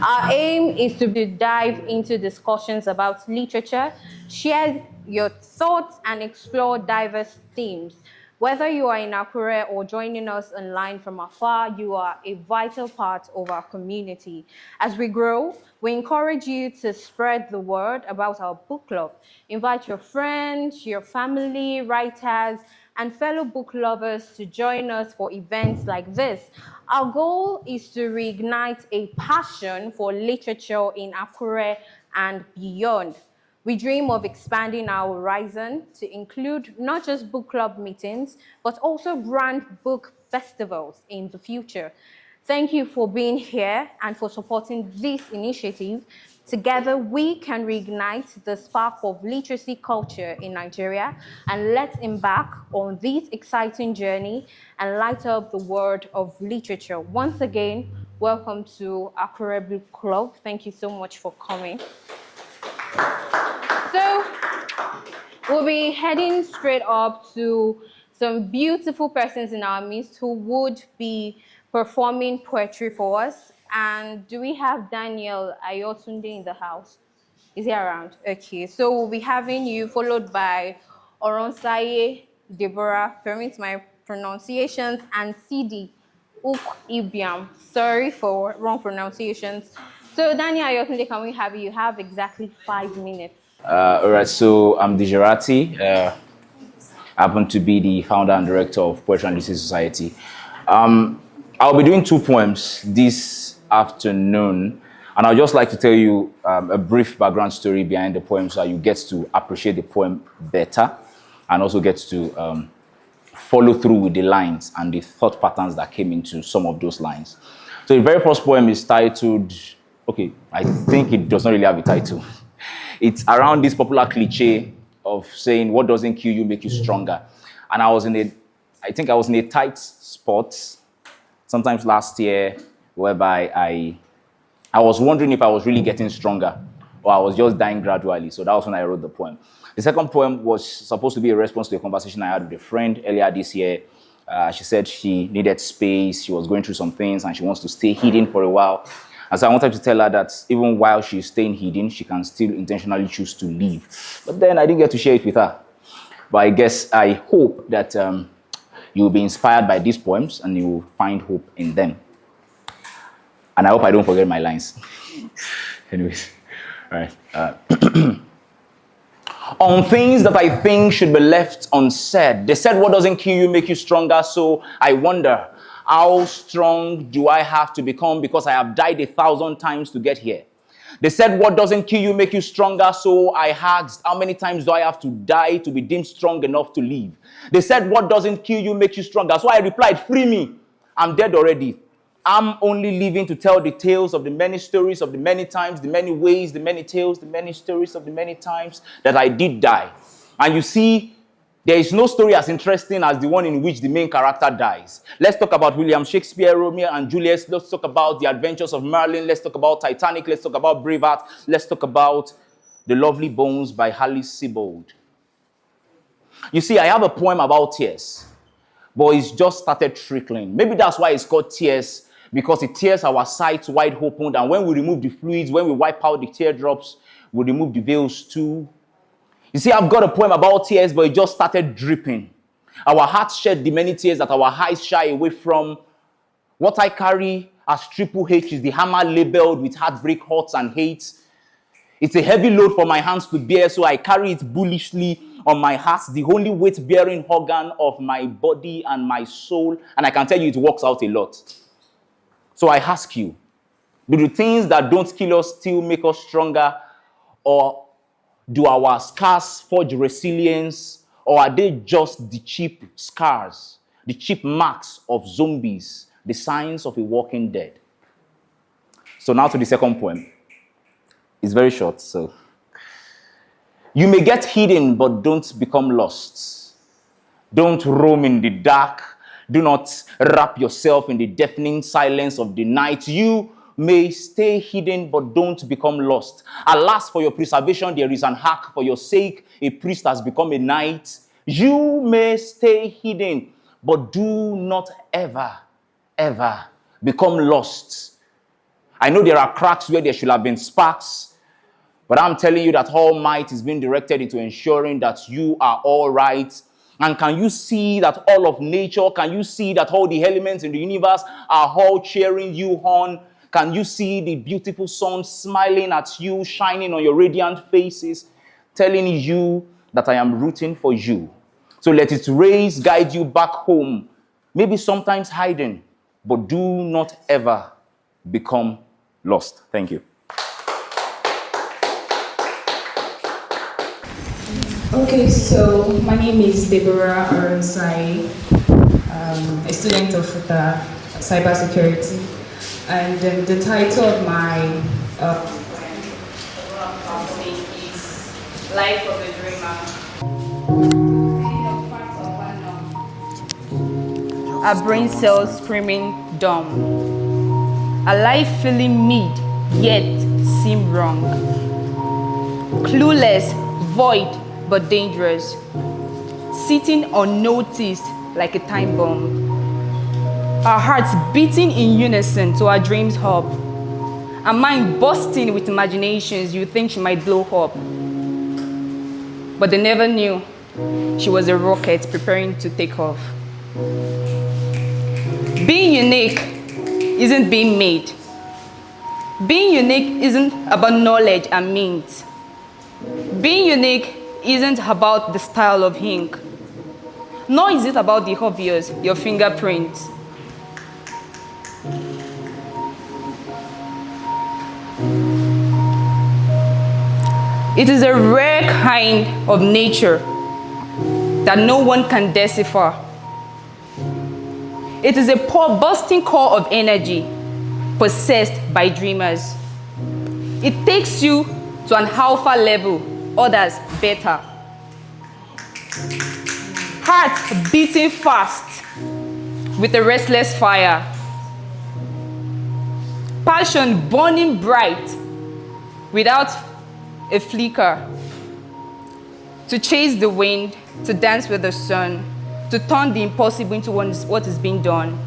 Our aim is to dive into discussions about literature, share your thoughts, and explore diverse themes. Whether you are in Akure or joining us online from afar, you are a vital part of our community. As we grow, we encourage you to spread the word about our book club. Invite your friends, your family, writers, and fellow book lovers to join us for events like this. Our goal is to reignite a passion for literature in Akure and beyond. We dream of expanding our horizon to include not just book club meetings, but also grand book festivals in the future. Thank you for being here and for supporting this initiative. Together, we can reignite the spark of literacy culture in Nigeria, and let's embark on this exciting journey and light up the world of literature. Once again, welcome to Akure Book Club. Thank you so much for coming. So, we'll be heading straight up to some beautiful persons in our midst who would be performing poetry for us. And do we have Daniel Ayotunde in the house? Is he around? Okay, so we'll be having you followed by Oronsaye, Deborah, permit my pronunciations, and CD, Uk Ibiam. Sorry for wrong pronunciations. So Daniel Ayotunde, can we have you? You have exactly 5 minutes. All right, so I'm Dijerati. I happen to be the founder and director of Poetry and Literacy Society. I'll be doing 2 poems this afternoon, and I'd just like to tell you a brief background story behind the poem so that you get to appreciate the poem better and also get to follow through with the lines and the thought patterns that came into some of those lines. So the very first poem is titled, okay, I think it does not really have a title. It's around this popular cliche of saying, what doesn't kill you make you stronger. And I was in a tight spot sometimes last year whereby I was wondering if I was really getting stronger or I was just dying gradually. So that was when I wrote the poem. The second poem was supposed to be a response to a conversation I had with a friend earlier this year. She said she needed space, she was going through some things, and she wants to stay hidden for a while. And so I wanted to tell her that even while she's staying hidden, she can still intentionally choose to leave. But then I didn't get to share it with her. But I hope that you'll be inspired by these poems and you will find hope in them. And I hope I don't forget my lines. Anyways, all right. On things that I think should be left unsaid. They said, what doesn't kill you make you stronger. So I wonder, how strong do I have to become because I have died 1,000 times to get here? They said, what doesn't kill you make you stronger? So I asked, how many times do I have to die to be deemed strong enough to live? They said, what doesn't kill you make you stronger? So I replied, free me. I'm dead already. I'm only living to tell the tales of the many stories of the many times, the many ways, the many tales, the many stories of the many times that I did die. And you see, there is no story as interesting as the one in which the main character dies. Let's talk about William Shakespeare, Romeo and Juliet. Let's talk about the adventures of Merlin. Let's talk about Titanic. Let's talk about Braveheart. Let's talk about The Lovely Bones by Alice Sebold. You see, I have a poem about tears, but it's just started trickling. Maybe that's why it's called Tears, because it tears our sights wide open, and when we remove the fluids, when we wipe out the teardrops, we remove the veils too. You see, I've got a poem about tears, but it just started dripping. Our hearts shed the many tears that our eyes shy away from. What I carry as Triple H is the hammer labeled with heartbreak, hurts, and hates. It's a heavy load for my hands to bear, so I carry it bullishly on my heart, the only weight-bearing organ of my body and my soul. And I can tell you it works out a lot. So I ask you, do the things that don't kill us still make us stronger? Or do our scars forge resilience? Or are they just the cheap scars, the cheap marks of zombies, the signs of a walking dead? So now to the second poem. It's very short, so. You may get hidden, but don't become lost. Don't roam in the dark. Do not wrap yourself in the deafening silence of the night. You may stay hidden, but don't become lost. Alas, for your preservation, there is an ark. For your sake, a priest has become a knight. You may stay hidden, but do not ever, ever become lost. I know there are cracks where there should have been sparks, but I'm telling you that all might is being directed into ensuring that you are all right. And can you see that all of nature, can you see that all the elements in the universe are all cheering you on? Can you see the beautiful sun smiling at you, shining on your radiant faces, telling you that I am rooting for you? So let its rays guide you back home, maybe sometimes hiding, but do not ever become lost. Thank you. Okay, so my name is Deborah Aronsai, a student of cybersecurity, and the title of my is Life of a Dreamer. Our brain cells screaming dumb, a life feeling mid, yet seem wrong, clueless, void, but dangerous, sitting unnoticed like a time bomb. Our hearts beating in unison to our dreams hub. Our mind bursting with imaginations you think she might blow up. But they never knew she was a rocket preparing to take off. Being unique isn't being made. Being unique isn't about knowledge and means. Being unique isn't about the style of ink, nor is it about the obvious, your fingerprints. It is a rare kind of nature that no one can decipher. It is a bursting core of energy possessed by dreamers. It takes you to an alpha level, others better. Heart beating fast with a restless fire. Passion burning bright without a flicker. To chase the wind, to dance with the sun, to turn the impossible into what is being done.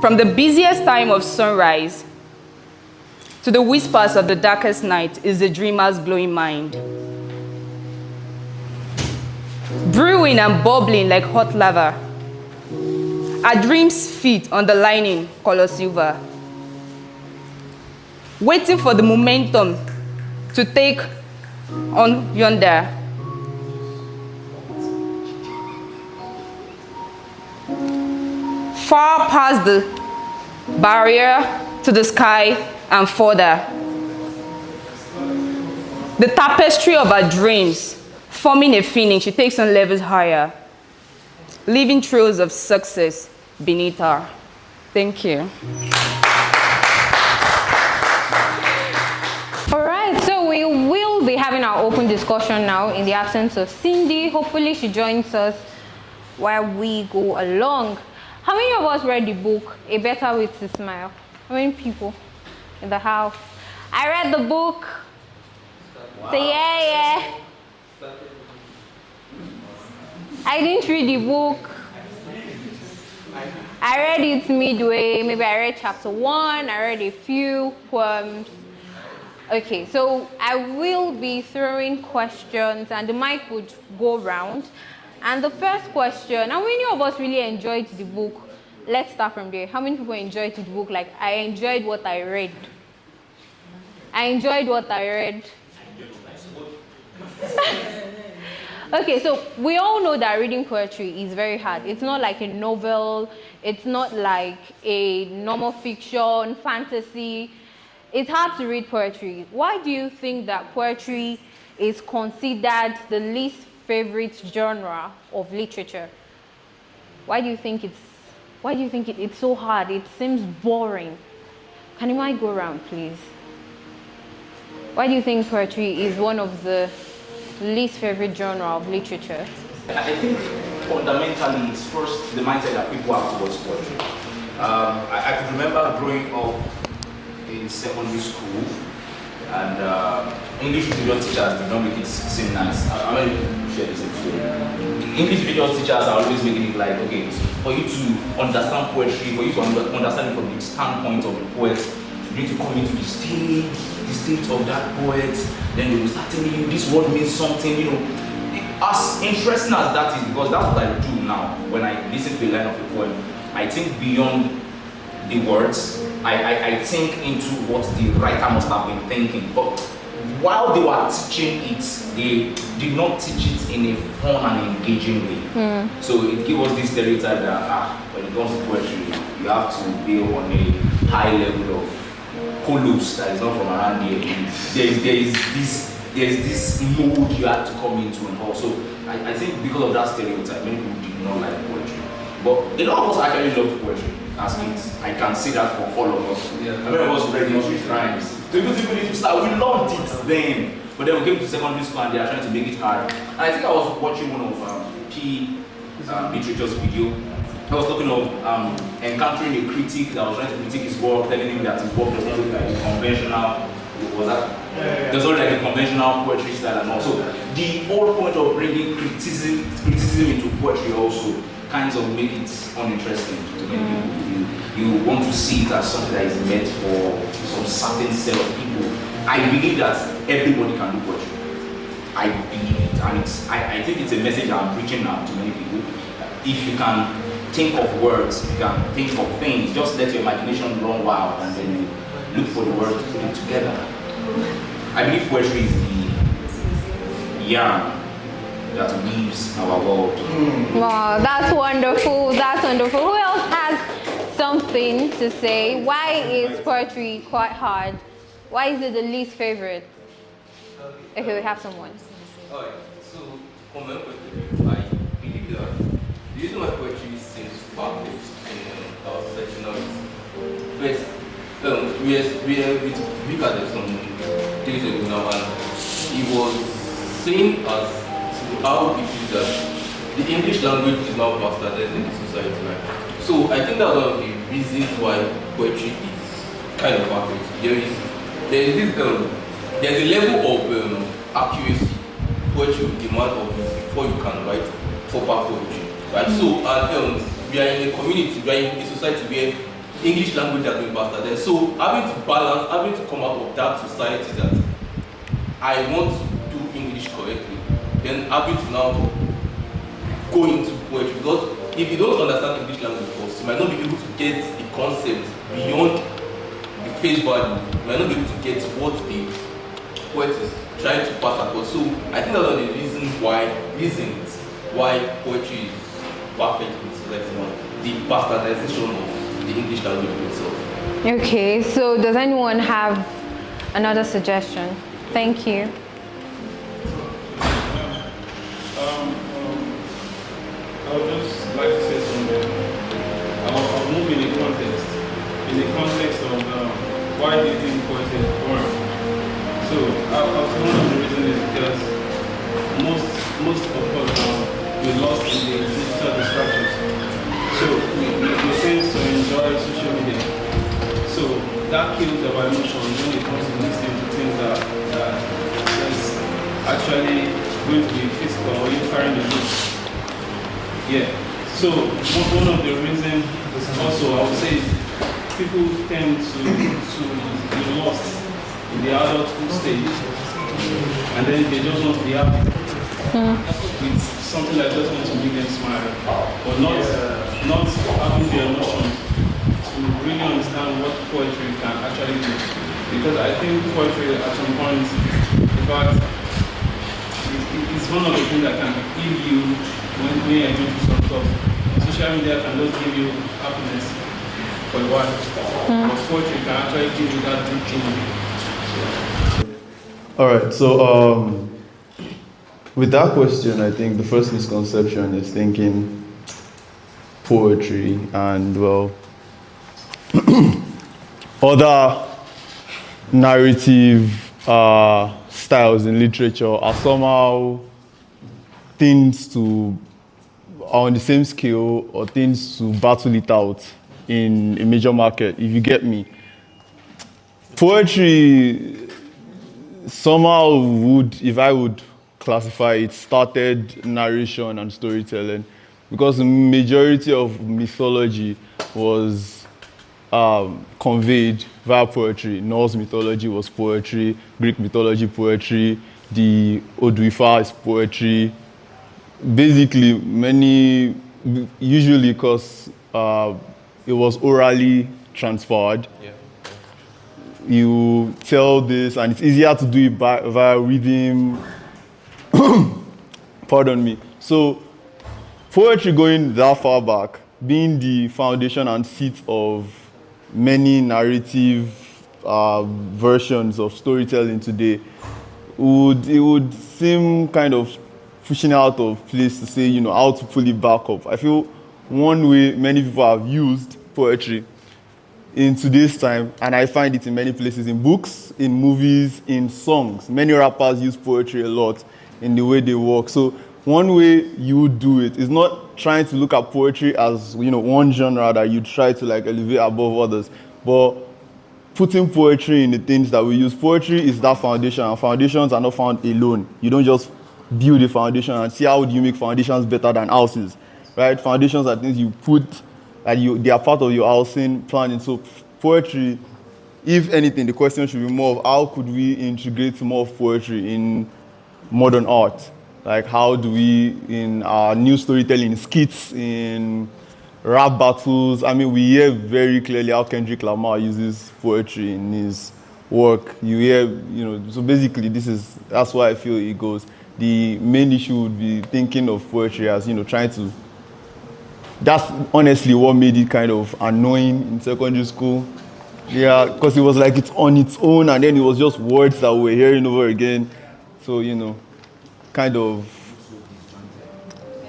From the busiest time of sunrise to the whispers of the darkest night is the dreamer's glowing mind. Brewing and bubbling like hot lava. Our dreams feet on the lining, color silver. Waiting for the momentum to take on yonder. Far past the barrier to the sky and further. The tapestry of our dreams, forming a finish, it takes on levels higher, leaving trails of success beneath her. Thank you. All right, so we will be having our open discussion now in the absence of Cindy. Hopefully she joins us while we go along. How many of us read the book, A Better Way to Smile? How many people in the house? I read the book. Wow. So yeah. I didn't read the book. I read it midway. Maybe I read chapter 1. I read a few poems. Okay, so I will be throwing questions and the mic would go round. And the first question, how many of us really enjoyed the book? Let's start from there. How many people enjoyed the book? Like, I enjoyed what I read. I enjoyed what I read. Okay, so we all know that reading poetry is very hard. It's not like a novel. It's not like a normal fiction, fantasy. It's hard to read poetry. Why do you think that poetry is considered the least favorite genre of literature? Why do you think it's so hard? It seems boring. Can you might go around, please? Why do you think poetry is one of the least favorite genre of literature? I think fundamentally it's first the mindset that people have towards poetry. I could remember growing up in secondary school, and English literature teachers did not make it seem nice. I'm going to share the same story. English literature teachers are always making it like, okay, for you to understand poetry, for you to understand it from the standpoint of the poet, You need to come into the state of that poet, then they will start telling you this word means something, you know. As interesting as that is, because that's what I do now when I listen to a line of a poem, I think beyond the words, I think into what the writer must have been thinking. But while they were teaching it, they did not teach it in a fun and engaging way. So it gave us this stereotype that when it comes to poetry, you have to be on a high level of colos that is not from around here. There is this mode you have to come into, and also I think because of that stereotype, many people did not like poetry. But a lot of us actually love poetry as kids. I can see that for all of us. Yeah. I mean, of us read nursery rhymes. So people need to start. We loved it then, but then we came to secondary school and they are trying to make it hard. And I think I was watching one of P. Literature's video. I was talking of encountering a critic that was trying to critique his work, telling him that his work does not look like a conventional. Was that? There's not like a conventional poetry style and also the whole point of bringing criticism into poetry also kinds of make it uninteresting to many people. You want to see it as something that is meant for some certain set of people. I believe that everybody can do poetry. I believe it, and I think it's a message I'm preaching now to many people. If you can think of words, you can think of things, just let your imagination run wild and then you look for the words to put it together. I believe poetry is the yarn that weaves our world. Wow, that's wonderful. That's wonderful. Who else has something to say? Why is poetry quite hard? Why is it the least favorite? Okay, we have someone. Alright, so from my point of view, I believe that the reason why poetry seems perfect in our society now is first, we look at some days ago now, and he was saying as to how it is that the English language is now bastardized in the society, right? So I think that's one of the reasons why poetry is kind of perfect. There's a level of accuracy poetry will demand of you before you can write proper poetry, right? So we are in a community, we are in a society where English language has been bastardized. So having to balance, having to come out of that society that I want to do English correctly, then having to now go into poetry, because if you don't understand English language first, you might not be able to get the concept beyond the face value. You might not be able to get what the poet is trying to pass across. So I think that's one of the reasons why poetry is perfect in society now. The bastardization of the English language itself. Okay, so does anyone have another suggestion? Thank you. I would just like to say something. I'll move in the context of why do you think poetry is boring? So I'll say one of the reasons is because most of us we're lost in the digital distractions. So we tend to enjoy social media. So that kills our emotions when it comes to listening to things that is actually going to be physical or you carrying the book. Yeah. So one of the reasons also I would say people tend to be lost in the adulthood stage, and then they just want to be happy. It's something that just wants to make them smile, but not having the emotions to really understand what poetry can actually do. Because I think poetry at some point, in fact, it's one of the things that can give you when you're going through some stuff. Social media can just give you happiness for a while, but poetry can actually give you that deep joy. All right, so with that question, I think the first misconception is thinking poetry and, well, other narrative styles in literature are somehow things to are on the same scale or things to battle it out in a major market, if you get me. Poetry somehow would, if I would classify it, started narration and storytelling, because the majority of mythology was conveyed via poetry. Norse mythology was poetry, Greek mythology poetry, the Oduifa is poetry. Basically, usually because it was orally transferred, you tell this, and it's easier to do it via rhythm. Pardon me. So, poetry going that far back, being the foundation and seat of many narrative versions of storytelling today, it would seem kind of pushing out of place to say, how to pull it back up. I feel one way many people have used poetry in today's time, and I find it in many places, in books, in movies, in songs. Many rappers use poetry a lot in the way they work. So one way you do it is not trying to look at poetry as one genre that you try to elevate above others, but putting poetry in the things that we use. Poetry is that foundation, and foundations are not found alone. You don't just build a foundation and see how do you make foundations better than houses, right? Foundations are things you put, they are part of your housing planning. So poetry, if anything, the question should be more of how could we integrate more of poetry in modern art? Like how do we, in our new storytelling, skits, in rap battles, we hear very clearly how Kendrick Lamar uses poetry in his work. You hear, so basically that's why I feel it goes. The main issue would be thinking of poetry as, trying to, that's honestly what made it kind of annoying in secondary school. Yeah, because it was like it's on its own, and then it was just words that we're hearing over again. So, kind of,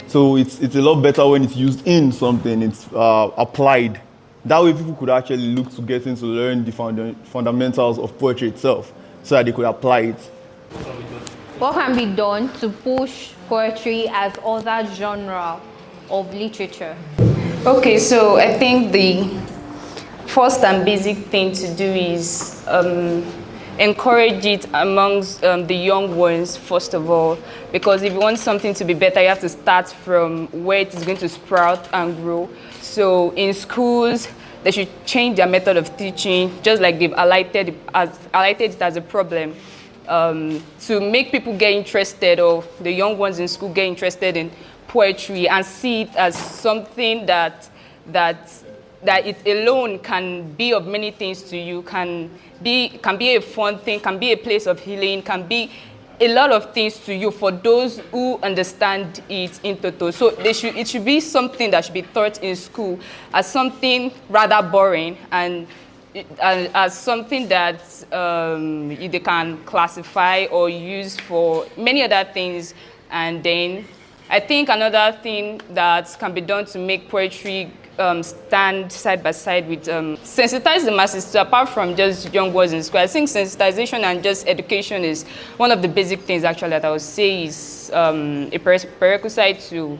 so it's a lot better when it's used in something, it's applied. That way people could actually look to getting to learn the fundamentals of poetry itself, so that they could apply it. What can be done to push poetry as other genre of literature? Okay, so I think the first and basic thing to do is encourage it amongst the young ones, first of all, because if you want something to be better, you have to start from where it is going to sprout and grow. So in schools, they should change their method of teaching, just like they've highlighted it as a problem, to make people get interested, or the young ones in school get interested in poetry and see it as something that it alone can be of many things to you, can be a fun thing, can be a place of healing, can be a lot of things to you for those who understand it in total. So it should be something that should be taught in school as something rather boring, and as something that they can classify or use for many other things. And then I think another thing that can be done to make poetry stand side by side with sensitize the masses. So apart from just young boys in school, I think sensitization and just education is one of the basic things actually that I would say is a prerequisite to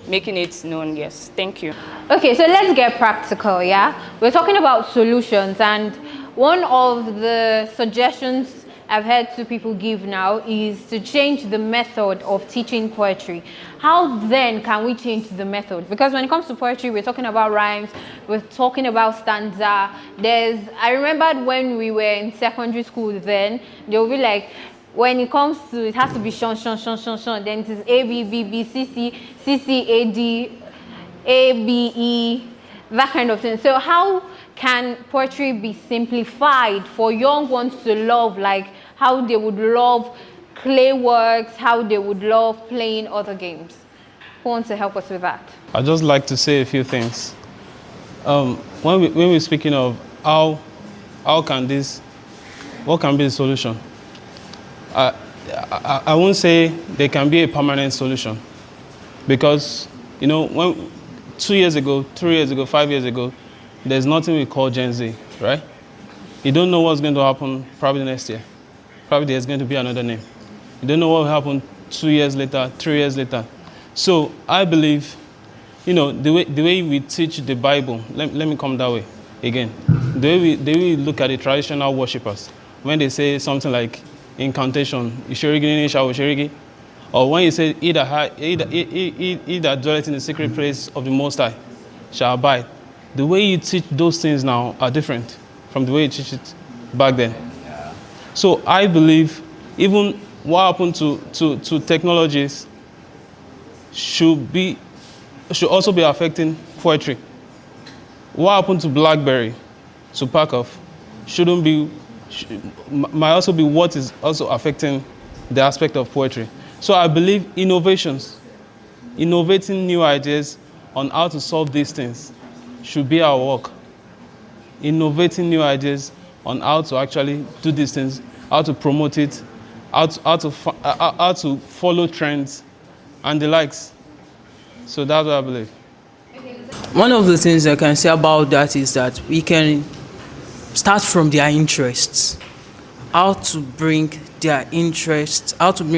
making it known. Yes, thank you. Okay, so let's get practical, yeah? We're talking about solutions, and one of the suggestions I've heard two people give now is to change the method of teaching poetry. How then can we change the method? Because when it comes to poetry, we're talking about rhymes, we're talking about stanza. I remembered when we were in secondary school then, they'll be like, when it comes to, it has to be shon, shon, shon, shon, shon, then it is A, B, B, B, C, C, C, C, A, D, A, B, E, that kind of thing. So how can poetry be simplified for young ones to love, like how they would love clay works, how they would love playing other games? Who wants to help us with that? I'd just like to say a few things. When we're speaking of what can be the solution? I won't say there can be a permanent solution, because when 2 years ago, 3 years ago, 5 years ago, there's nothing we call Gen Z, right? You don't know what's going to happen probably next year. Probably there's going to be another name. You don't know what will happen 2 years later, 3 years later. So I believe, the way we teach the Bible, let me come that way again. The way we look at the traditional worshippers, when they say something like incantation, or when you say, he that dwelleth in the secret place of the Most High shall abide. the way you teach those things now are different from the way you teach it back then. So I believe even what happened to technologies should also be affecting poetry. What happened to BlackBerry, to pack off, might also be what is also affecting the aspect of poetry. So I believe innovating new ideas on how to solve these things should be our work. Innovating new ideas on how to actually do these things, how to promote it, how to follow trends and the likes. So that's what I believe. One of the things I can say about that is that we can start from their interests. How to bring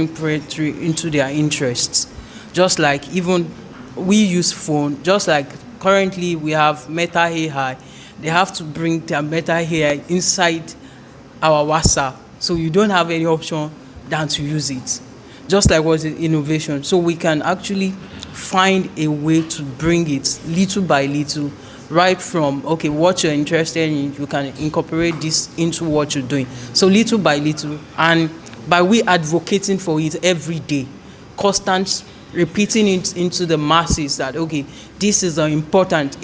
poetry into their interests. Just like even we use phone, just like currently we have Meta AI, they have to bring their Meta AI inside our WhatsApp. So you don't have any option than to use it. Just like what is innovation. So we can actually find a way to bring it little by little, right from, okay, what you're interested in, you can incorporate this into what you're doing. So little by little, and by we advocating for it every day, constant repeating it into the masses that, okay, this is the important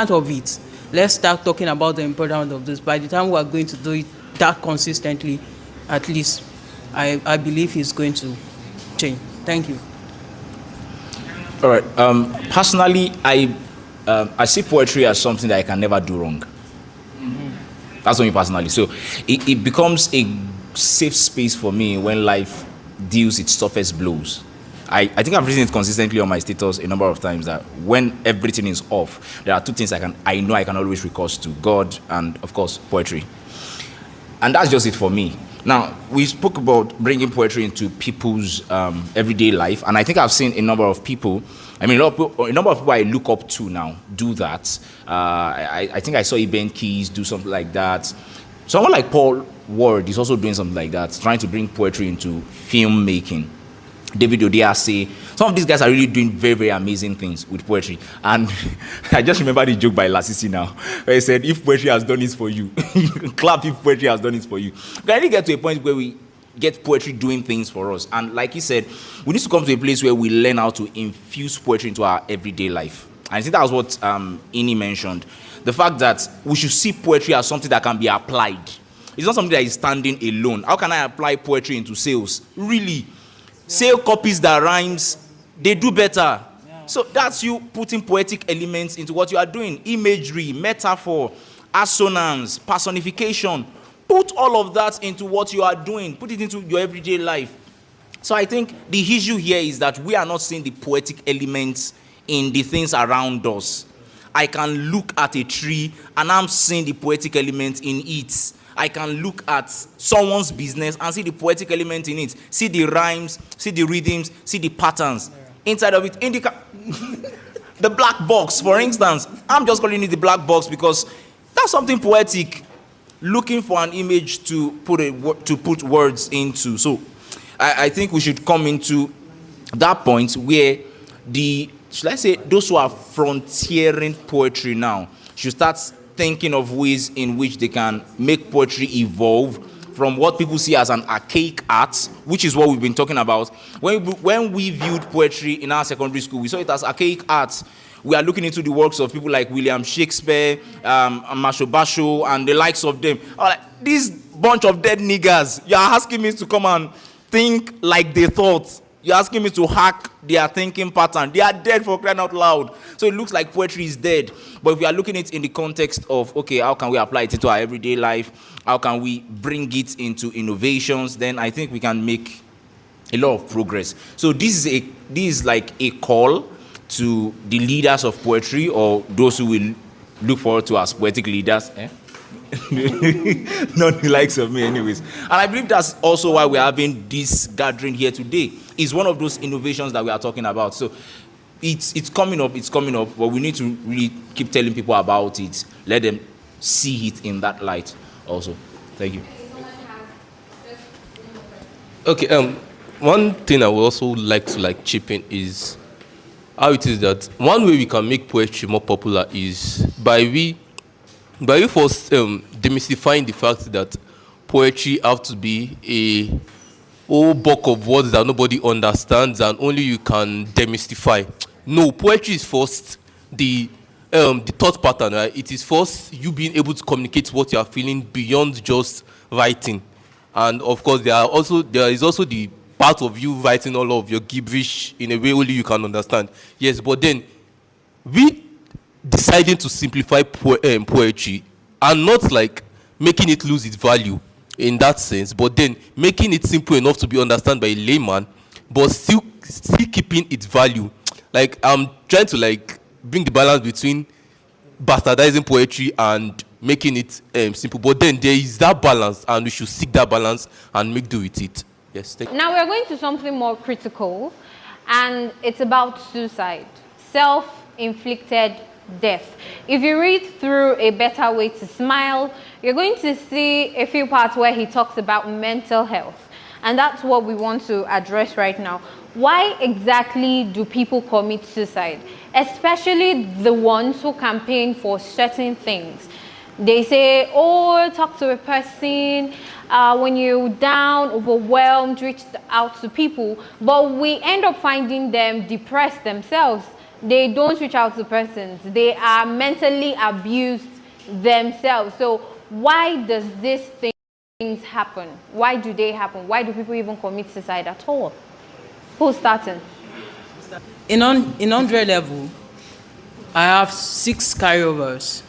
of it. Let's start talking about the importance of this. By the time we are going to do it that consistently, at least I believe it's going to change. Thank you. All right. Personally, I see poetry as something that I can never do wrong. That's me personally. So it becomes a safe space for me when life deals its toughest blows. I think I've written it consistently on my status a number of times that when everything is off, there are two things I know I can always recourse to: God and, of course, poetry. And that's just it for me. Now, we spoke about bringing poetry into people's everyday life, and I think I've seen a number of people, a number of people I look up to now do that. I think I saw Eben Keys do something like that. Someone like Paul Ward is also doing something like that, trying to bring poetry into filmmaking. David Odiase. Some of these guys are really doing very, very amazing things with poetry. And I just remember the joke by Lasisi now, where he said, if poetry has done it for you, clap if poetry has done it for you. We really get to a point where we get poetry doing things for us. And like he said, we need to come to a place where we learn how to infuse poetry into our everyday life. And I think that was what Ini mentioned. The fact that we should see poetry as something that can be applied. It's not something that is standing alone. How can I apply poetry into sales? Really? Sale copies that rhymes, they do better. So that's you putting poetic elements into what you are doing. Imagery, metaphor, assonance, personification. Put all of that into what you are doing. Put it into your everyday life. So I think the issue here is that we are not seeing the poetic elements in the things around us. I can look at a tree and I'm seeing the poetic elements in it. I can look at someone's business and see the poetic element in it. See the rhymes, see the rhythms, see the patterns. Inside of it, the black box, for instance. I'm just calling it the black box because that's something poetic. Looking for an image to put words into. So I think we should come into that point where those who are frontiering poetry now should start thinking of ways in which they can make poetry evolve from what people see as an archaic art, which is what we've been talking about. When we viewed poetry in our secondary school, we saw it as archaic art. We are looking into the works of people like William Shakespeare, Masho Basho, and the likes of them. Like, this bunch of dead niggers, you're asking me to come and think like they thought. You're asking me to hack their thinking pattern. They are dead, for crying out loud. So it looks like poetry is dead. But if we are looking at it in the context of, okay, how can we apply it into our everyday life? How can we bring it into innovations? Then I think we can make a lot of progress. So this is like a call to the leaders of poetry, or those who will look forward to as poetic leaders. Not the likes of me anyways. And I believe that's also why we're having this gathering here today. It's one of those innovations that we are talking about. So it's coming up, but we need to really keep telling people about it. Let them see it in that light also. Thank you. Okay, one thing I would also like to chip in is how it is that one way we can make poetry more popular is by we first demystifying the fact that poetry have to be a whole bulk of words that nobody understands and only you can demystify. No, poetry is first the thought pattern, right? It is first you being able to communicate what you are feeling beyond just writing. And of course there is also the part of you writing all of your gibberish in a way only you can understand. Yes, but then we deciding to simplify poetry and not like making it lose its value in that sense, but then making it simple enough to be understood by a layman, but still keeping its value. Like I'm trying to like bring the balance between bastardizing poetry and making it simple. But then there is that balance, and we should seek that balance and make do with it. Yes. Thank you. Now we're going to something more critical, and it's about suicide, self-inflicted death. If you read through A Better Way to Smile, you're going to see a few parts where he talks about mental health. And that's what we want to address right now. Why exactly do people commit suicide? Especially the ones who campaign for certain things. They say, oh, talk to a person. When you're down, overwhelmed, reach out to people. But we end up finding them depressed themselves. They don't reach out to persons. They are mentally abused themselves. So why does these things happen? Why do they happen? Why do people even commit suicide at all? Who's starting? In 100 level, I have 6 carryovers.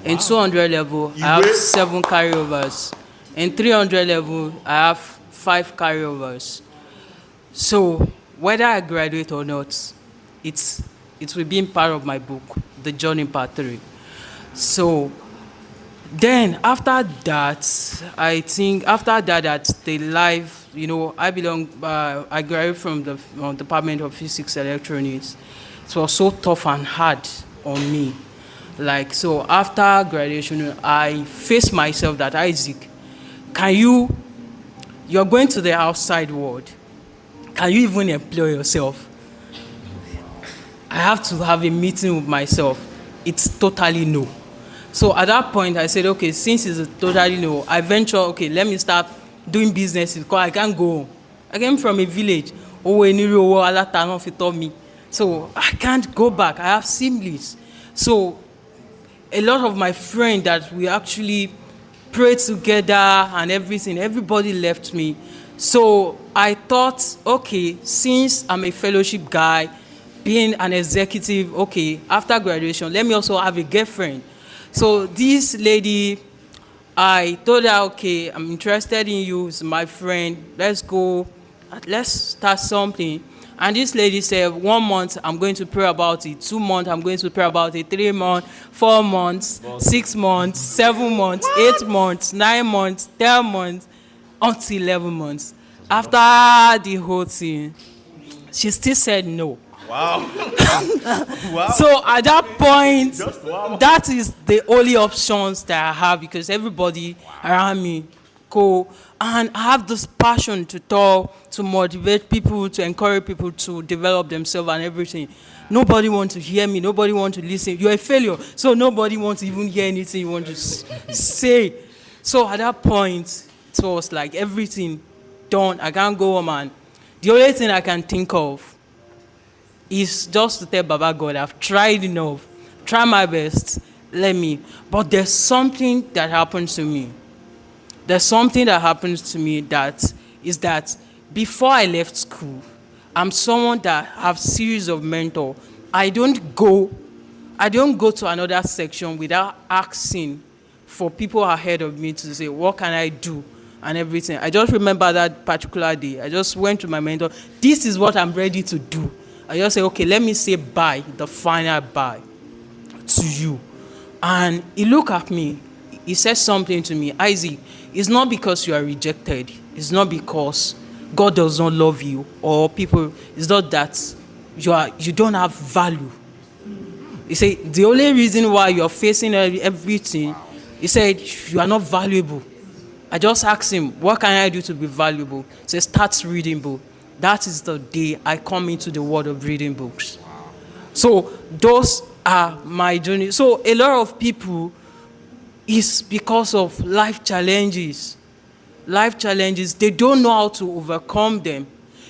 In 200 level, I have 7 carryovers. In 300 level, I have 5 carryovers. So whether I graduate or not, it will be in part of my book, The Journey Part 3. So then after that, I think after that the life, I graduated from the Department of Physics Electronics. It was so tough and hard on me. Like, so after graduation, I faced myself that, Isaac, you're going to the outside world. Can you even employ yourself? I have to have a meeting with myself. It's totally no. So at that point, I said, okay, since it's a totally no, I venture, okay, let me start doing business because I can't go home. I came from a village. So I can't go back. I have siblings. So a lot of my friends that we actually prayed together and everything, everybody left me. So I thought, okay, since I'm a fellowship guy, being an executive, okay, after graduation, let me also have a girlfriend. So this lady, I told her, okay, I'm interested in you, it's my friend, let's go, let's start something. And this lady said, 1 month, I'm going to pray about it. 2 months, I'm going to pray about it. 3 months, 4 months, 6 months, 7 months, 8 months, 9 months, 10 months, until 11 months. After the whole thing, she still said no. Wow. Wow. So at that point, that is the only options that I have because everybody around me go. And I have this passion to talk, to motivate people, to encourage people to develop themselves and everything. Nobody wants to hear me. Nobody wants to listen. You're a failure. So nobody wants to even hear anything you want to say. So at that point, it was like everything done. I can't go home, man. The only thing I can think of is just to tell Baba God, I've tried enough, try my best, let me. But there's something that happens to me. There's something that happens to me that is that before I left school, I'm someone that have series of mentors. I don't go to another section without asking for people ahead of me to say, what can I do? And everything. I just remember that particular day. I just went to my mentor. This is what I'm ready to do. I just say, okay, let me say bye, the final bye to you. And he looked at me. He said something to me. Isaac, it's not because you are rejected. It's not because God does not love you or people. It's not that you don't have value. He said, the only reason why you're facing everything, he said, you are not valuable. I just asked him, what can I do to be valuable? He said, start reading books. That is the day I come into the world of reading books. So those are my journey. So a lot of people is because of life challenges. Life challenges, they don't know how to overcome them.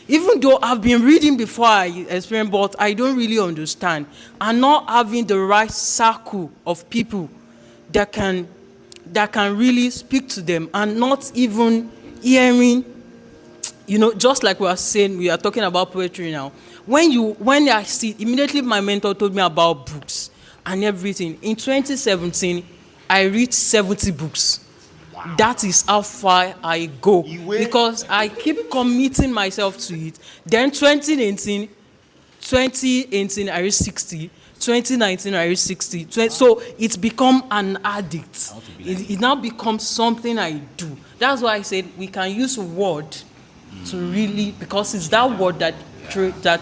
Even though I've been reading before I experience, but I don't really understand. And not having the right circle of people that can really speak to them, and not even hearing, just like we are saying, we are talking about poetry now. When I see, immediately my mentor told me about books and everything. In 2017, I read 70 books. Wow. That is how far I go, because I keep committing myself to it. Then 2018, I read 60. 2019, I read 60. So it's become an addict. It now becomes something I do. That's why I said we can use word to really, because it's that word that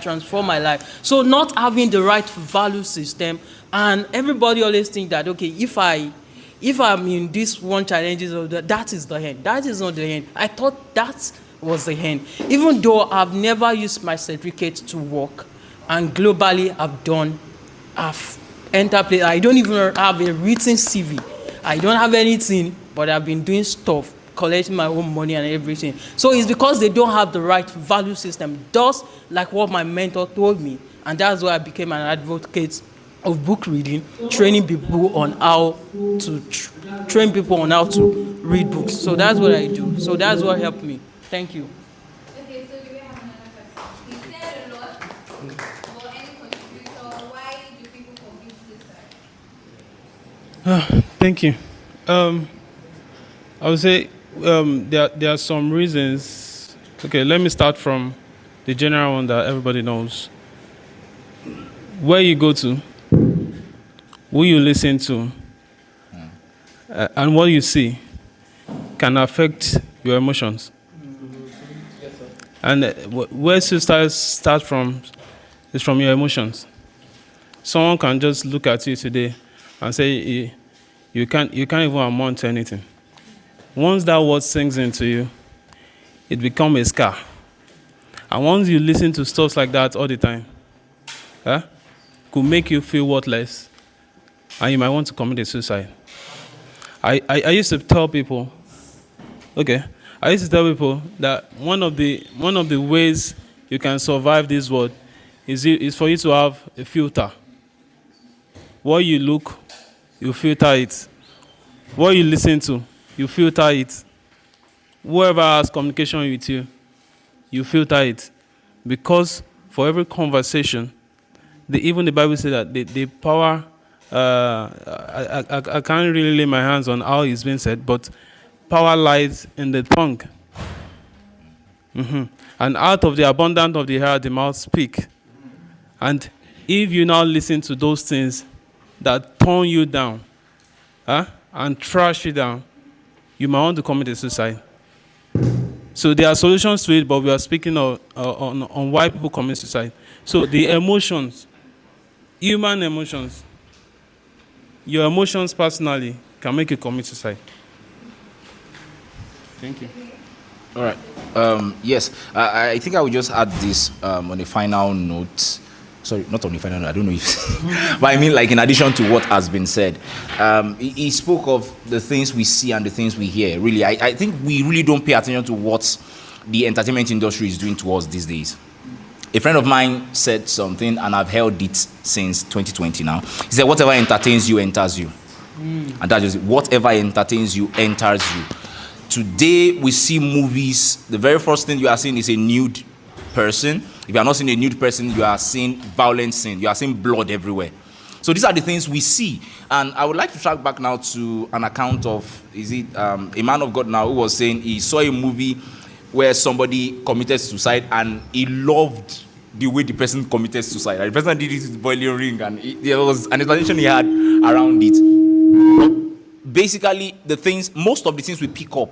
transform my life. So not having the right value system, and everybody always think that, okay, if I'm in this one challenges, or that is the end. That is not the end. I thought that was the end. Even though I've never used my certificate to work, and globally I've entered place. I don't even have a written CV. I don't have anything, but I've been doing stuff, collecting my own money and everything. So it's because they don't have the right value system, just like what my mentor told me. And that's why I became an advocate of book reading, training people on how to read books. So that's what I do. So that's what helped me. Thank you. Okay, so do we have another question? He said a lot, or any contributor, why do people commit suicide? Thank you. I would say there are some reasons. Okay, let me start from the general one that everybody knows. Where you go to, who you listen to, and what you see can affect your emotions. And where suicide starts from is from your emotions. Someone can just look at you today and say you can't even amount to anything. Once that word sinks into you, it becomes a scar. And once you listen to stuff like that all the time, could make you feel worthless, and you might want to commit a suicide. I used to tell people, that one of the ways you can survive this world is for you to have a filter. What you look, you filter it. What you listen to, you filter it. Whoever has communication with you, you filter it. Because for every conversation, even the Bible says that the power, I can't really lay my hands on how it's been said, but power lies in the tongue. And out of the abundance of the heart, the mouth speak. And if you now listen to those things that turn you down, and trash you down, you might want to commit a suicide. So there are solutions to it, but we are speaking on why people commit suicide. So the emotions, human emotions, your emotions personally can make you commit suicide. Thank you. All right. Yes, I think I will just add this on a final note. Sorry, not on the final note, I don't know if... but I mean, like, in addition to what has been said, he spoke of the things we see and the things we hear. Really, I think we really don't pay attention to what the entertainment industry is doing to us these days. A friend of mine said something, and I've held it since 2020 now. He said, whatever entertains you, enters you. And that is, whatever entertains you, enters you. Today, we see movies. The very first thing you are seeing is a nude person. If you are not seeing a nude person, you are seeing violent sin. You are seeing blood everywhere. So these are the things we see. And I would like to track back now to an account of, a man of God now who was saying he saw a movie where somebody committed suicide and he loved the way the person committed suicide. And the person did it with boiling ring, and there was an explanation he had around it. Basically, most of the things we pick up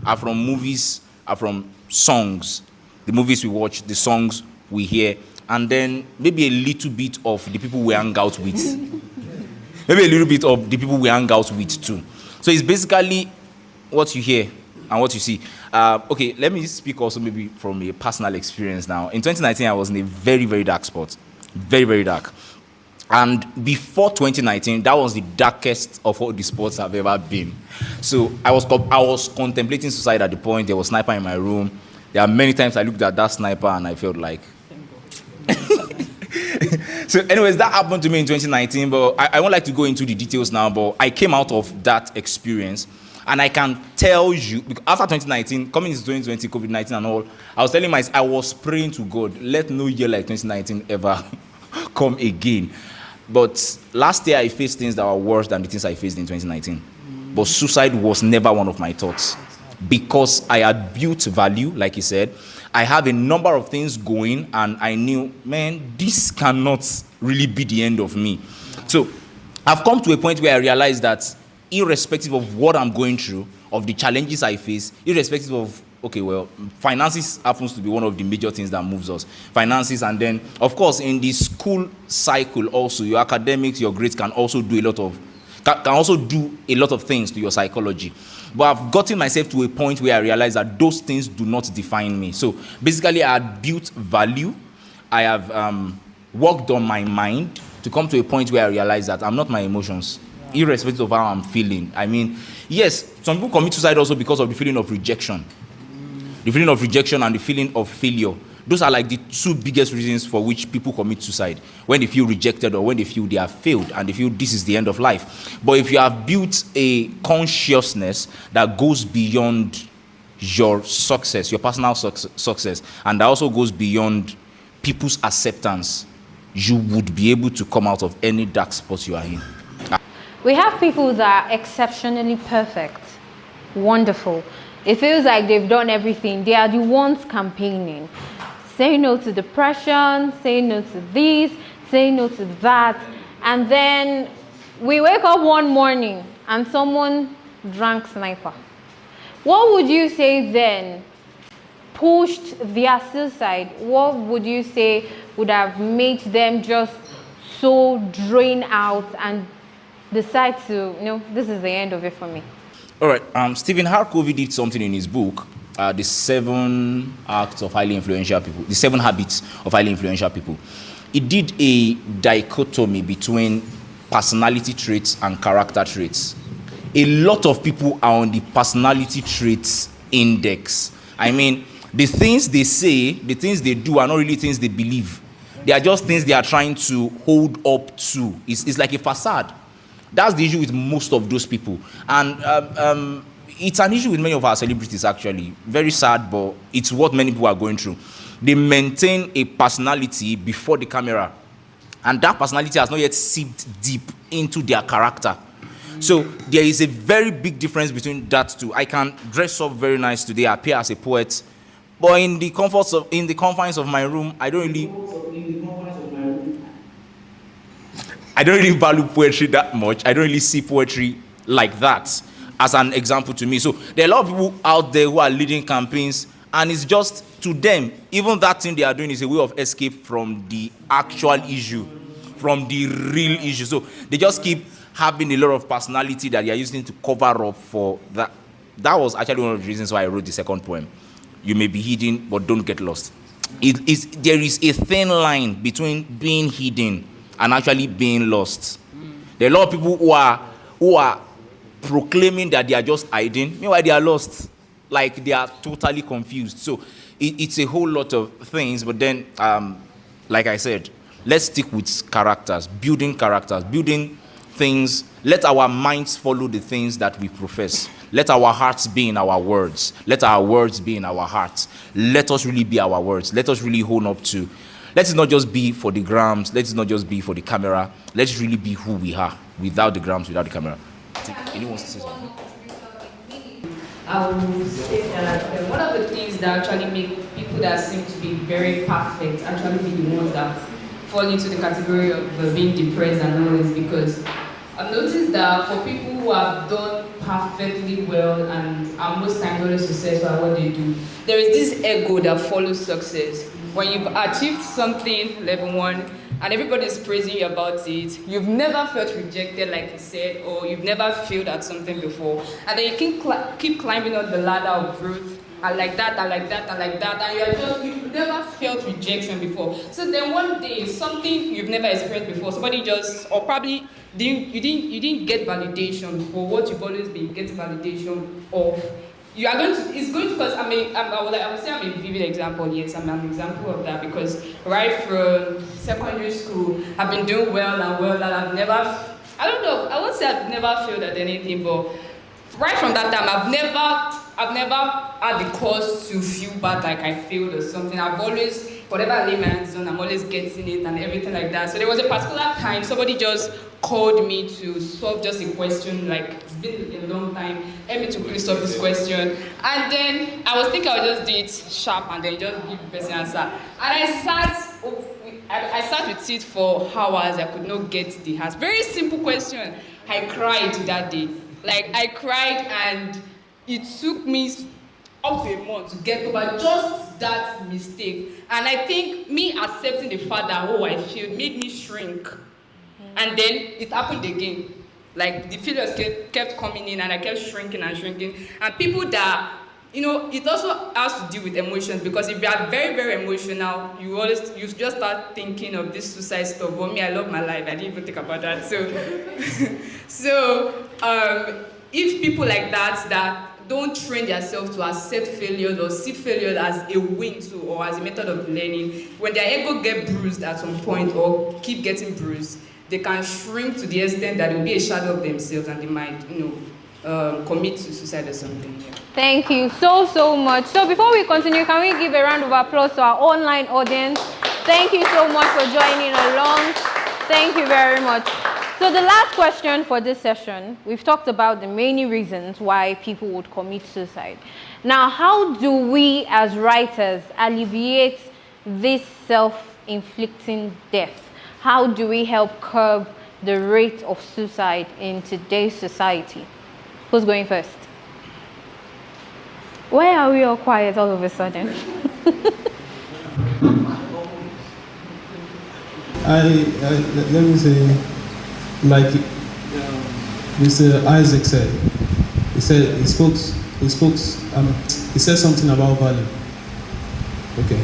are from movies, are from songs. The movies we watch, the songs we hear, and then maybe a little bit of the people we hang out with. Maybe a little bit of the people we hang out with too. So it's basically what you hear and what you see. Okay, let me speak also maybe from a personal experience now. In 2019, I was in a very, very dark spot. Very, very dark. And before 2019, that was the darkest of all the sports I've ever been. So I was contemplating suicide at the point. There was a sniper in my room. There are many times I looked at that sniper and I felt like. So anyways, that happened to me in 2019, but I won't like to go into the details now, but I came out of that experience. And I can tell you, because after 2019, coming into 2020, COVID-19 and all, I was praying to God, let no year like 2019 ever come again. But last year I faced things that were worse than the things I faced in 2019. But suicide was never one of my thoughts. Because I had built value, like you said. I have a number of things going, and I knew, man, this cannot really be the end of me. So I've come to a point where I realized that irrespective of what I'm going through, of the challenges I face, irrespective of, okay, well, finances happens to be one of the major things that moves us. Finances, and then, of course, in the school cycle also, your academics, your grades can also do a lot of things to your psychology. But I've gotten myself to a point where I realize that those things do not define me. So basically, I had built value. I have worked on my mind to come to a point where I realize that I'm not my emotions, irrespective of how I'm feeling. I mean, yes, some people commit suicide also because of the feeling of rejection. The feeling of rejection and the feeling of failure. Those are like the two biggest reasons for which people commit suicide. When they feel rejected or when they feel they have failed and they feel this is the end of life. But if you have built a consciousness that goes beyond your success, your personal success, and that also goes beyond people's acceptance, you would be able to come out of any dark spot you are in. We have people that are exceptionally perfect, wonderful. It feels like they've done everything. They are the ones campaigning. Say no to depression, say no to this, say no to that. And then we wake up one morning and someone drank sniper. What would you say then pushed their suicide? What would you say would have made them just so drained out and decide to, this is the end of it for me? All right. Stephen Harcovey did something in his book, The 7 Acts of Highly Influential People, The 7 Habits of Highly Influential People. He did a dichotomy between personality traits and character traits. A lot of people are on the personality traits index. I mean, the things they say, the things they do are not really things they believe. They are just things they are trying to hold up to. It's like a facade. That's the issue with most of those people. And it's an issue with many of our celebrities, actually. Very sad, but it's what many people are going through. They maintain a personality before the camera. And that personality has not yet seeped deep into their character. So there is a very big difference between that two. I can dress up very nice today, appear as a poet, but in the confines of my room, I don't really value poetry that much. I don't really see poetry like that as an example to me. So there are a lot of people out there who are leading campaigns, and it's just to them, even that thing they are doing is a way of escape from the actual issue, from the real issue. So they just keep having a lot of personality that they are using to cover up for that. That was actually one of the reasons why I wrote the second poem. You may be hidden, but don't get lost. There is a thin line between being hidden and actually being lost. There are a lot of people who are proclaiming that they are just hiding, meanwhile they are lost. Like they are totally confused. So it's a whole lot of things, but then, like I said, let's stick with characters, building things. Let our minds follow the things that we profess. Let our hearts be in our words. Let our words be in our hearts. Let us really be our words. Let us really hone up to. Let it not just be for the grams. Let it not just be for the camera. Let's really be who we are, without the grams, without the camera. Anyone wants to say something? I would say that one of the things that actually make people that seem to be very perfect actually be the ones that fall into the category of being depressed and all this, because I've noticed that for people who have done perfectly well and are most times always successful at what they do, there is this ego that follows success. When you've achieved something, level 1, and everybody's praising you about it, you've never felt rejected, like you said, or you've never failed at something before, and then you keep climbing up the ladder of growth I like that, I like that, I like that, and you've never felt rejection before. So then one day, something you've never experienced before, somebody just, or probably you didn't get validation for what you've always been getting validation of. You are going to, it's going to, because I would say I'm a vivid example. Yes, I'm an example of that, because right from secondary school, I've been doing well and well, and I've never, I don't know, I won't say I've never failed at anything, but right from that time, I've never had the cause to feel bad like I failed or something. I've always, whatever I lay my hands on, I'm always getting it and everything like that. So there was a particular time somebody just called me to solve just a question, like it's been a long time, help me to quickly solve this question. And then I was thinking I'll just do it sharp and then just give the person answer. And I sat with it for hours. I could not get the answer. Very simple question. I cried that day. Like, I cried, and it took me up to a month to get over just that mistake. And I think me accepting the fact that, oh, I failed, made me shrink. And then it happened again. Like, the failures kept coming in, and I kept shrinking and shrinking. And people that, it also has to deal with emotions, because if you are very, very emotional, you just start thinking of this suicide stuff. But me, I love my life. I didn't even think about that. So, if people like that don't train themselves to accept failures or see failures as a win too, or as a method of learning, when they're able to get bruised at some point or keep getting bruised, they can shrink to the extent that it will be a shadow of themselves, and they might, commit to suicide or something. Yeah. Thank you so much. So before we continue, can we give a round of applause to our online audience? Thank you so much for joining along. Thank you very much. So the last question for this session, we've talked about the many reasons why people would commit suicide. Now, how do we as writers alleviate this self-inflicting death? How do we help curb the rate of suicide in today's society? Who's going first? Why are we all quiet all of a sudden? Let me say, like Mr. Isaac said, he said something about value. Okay.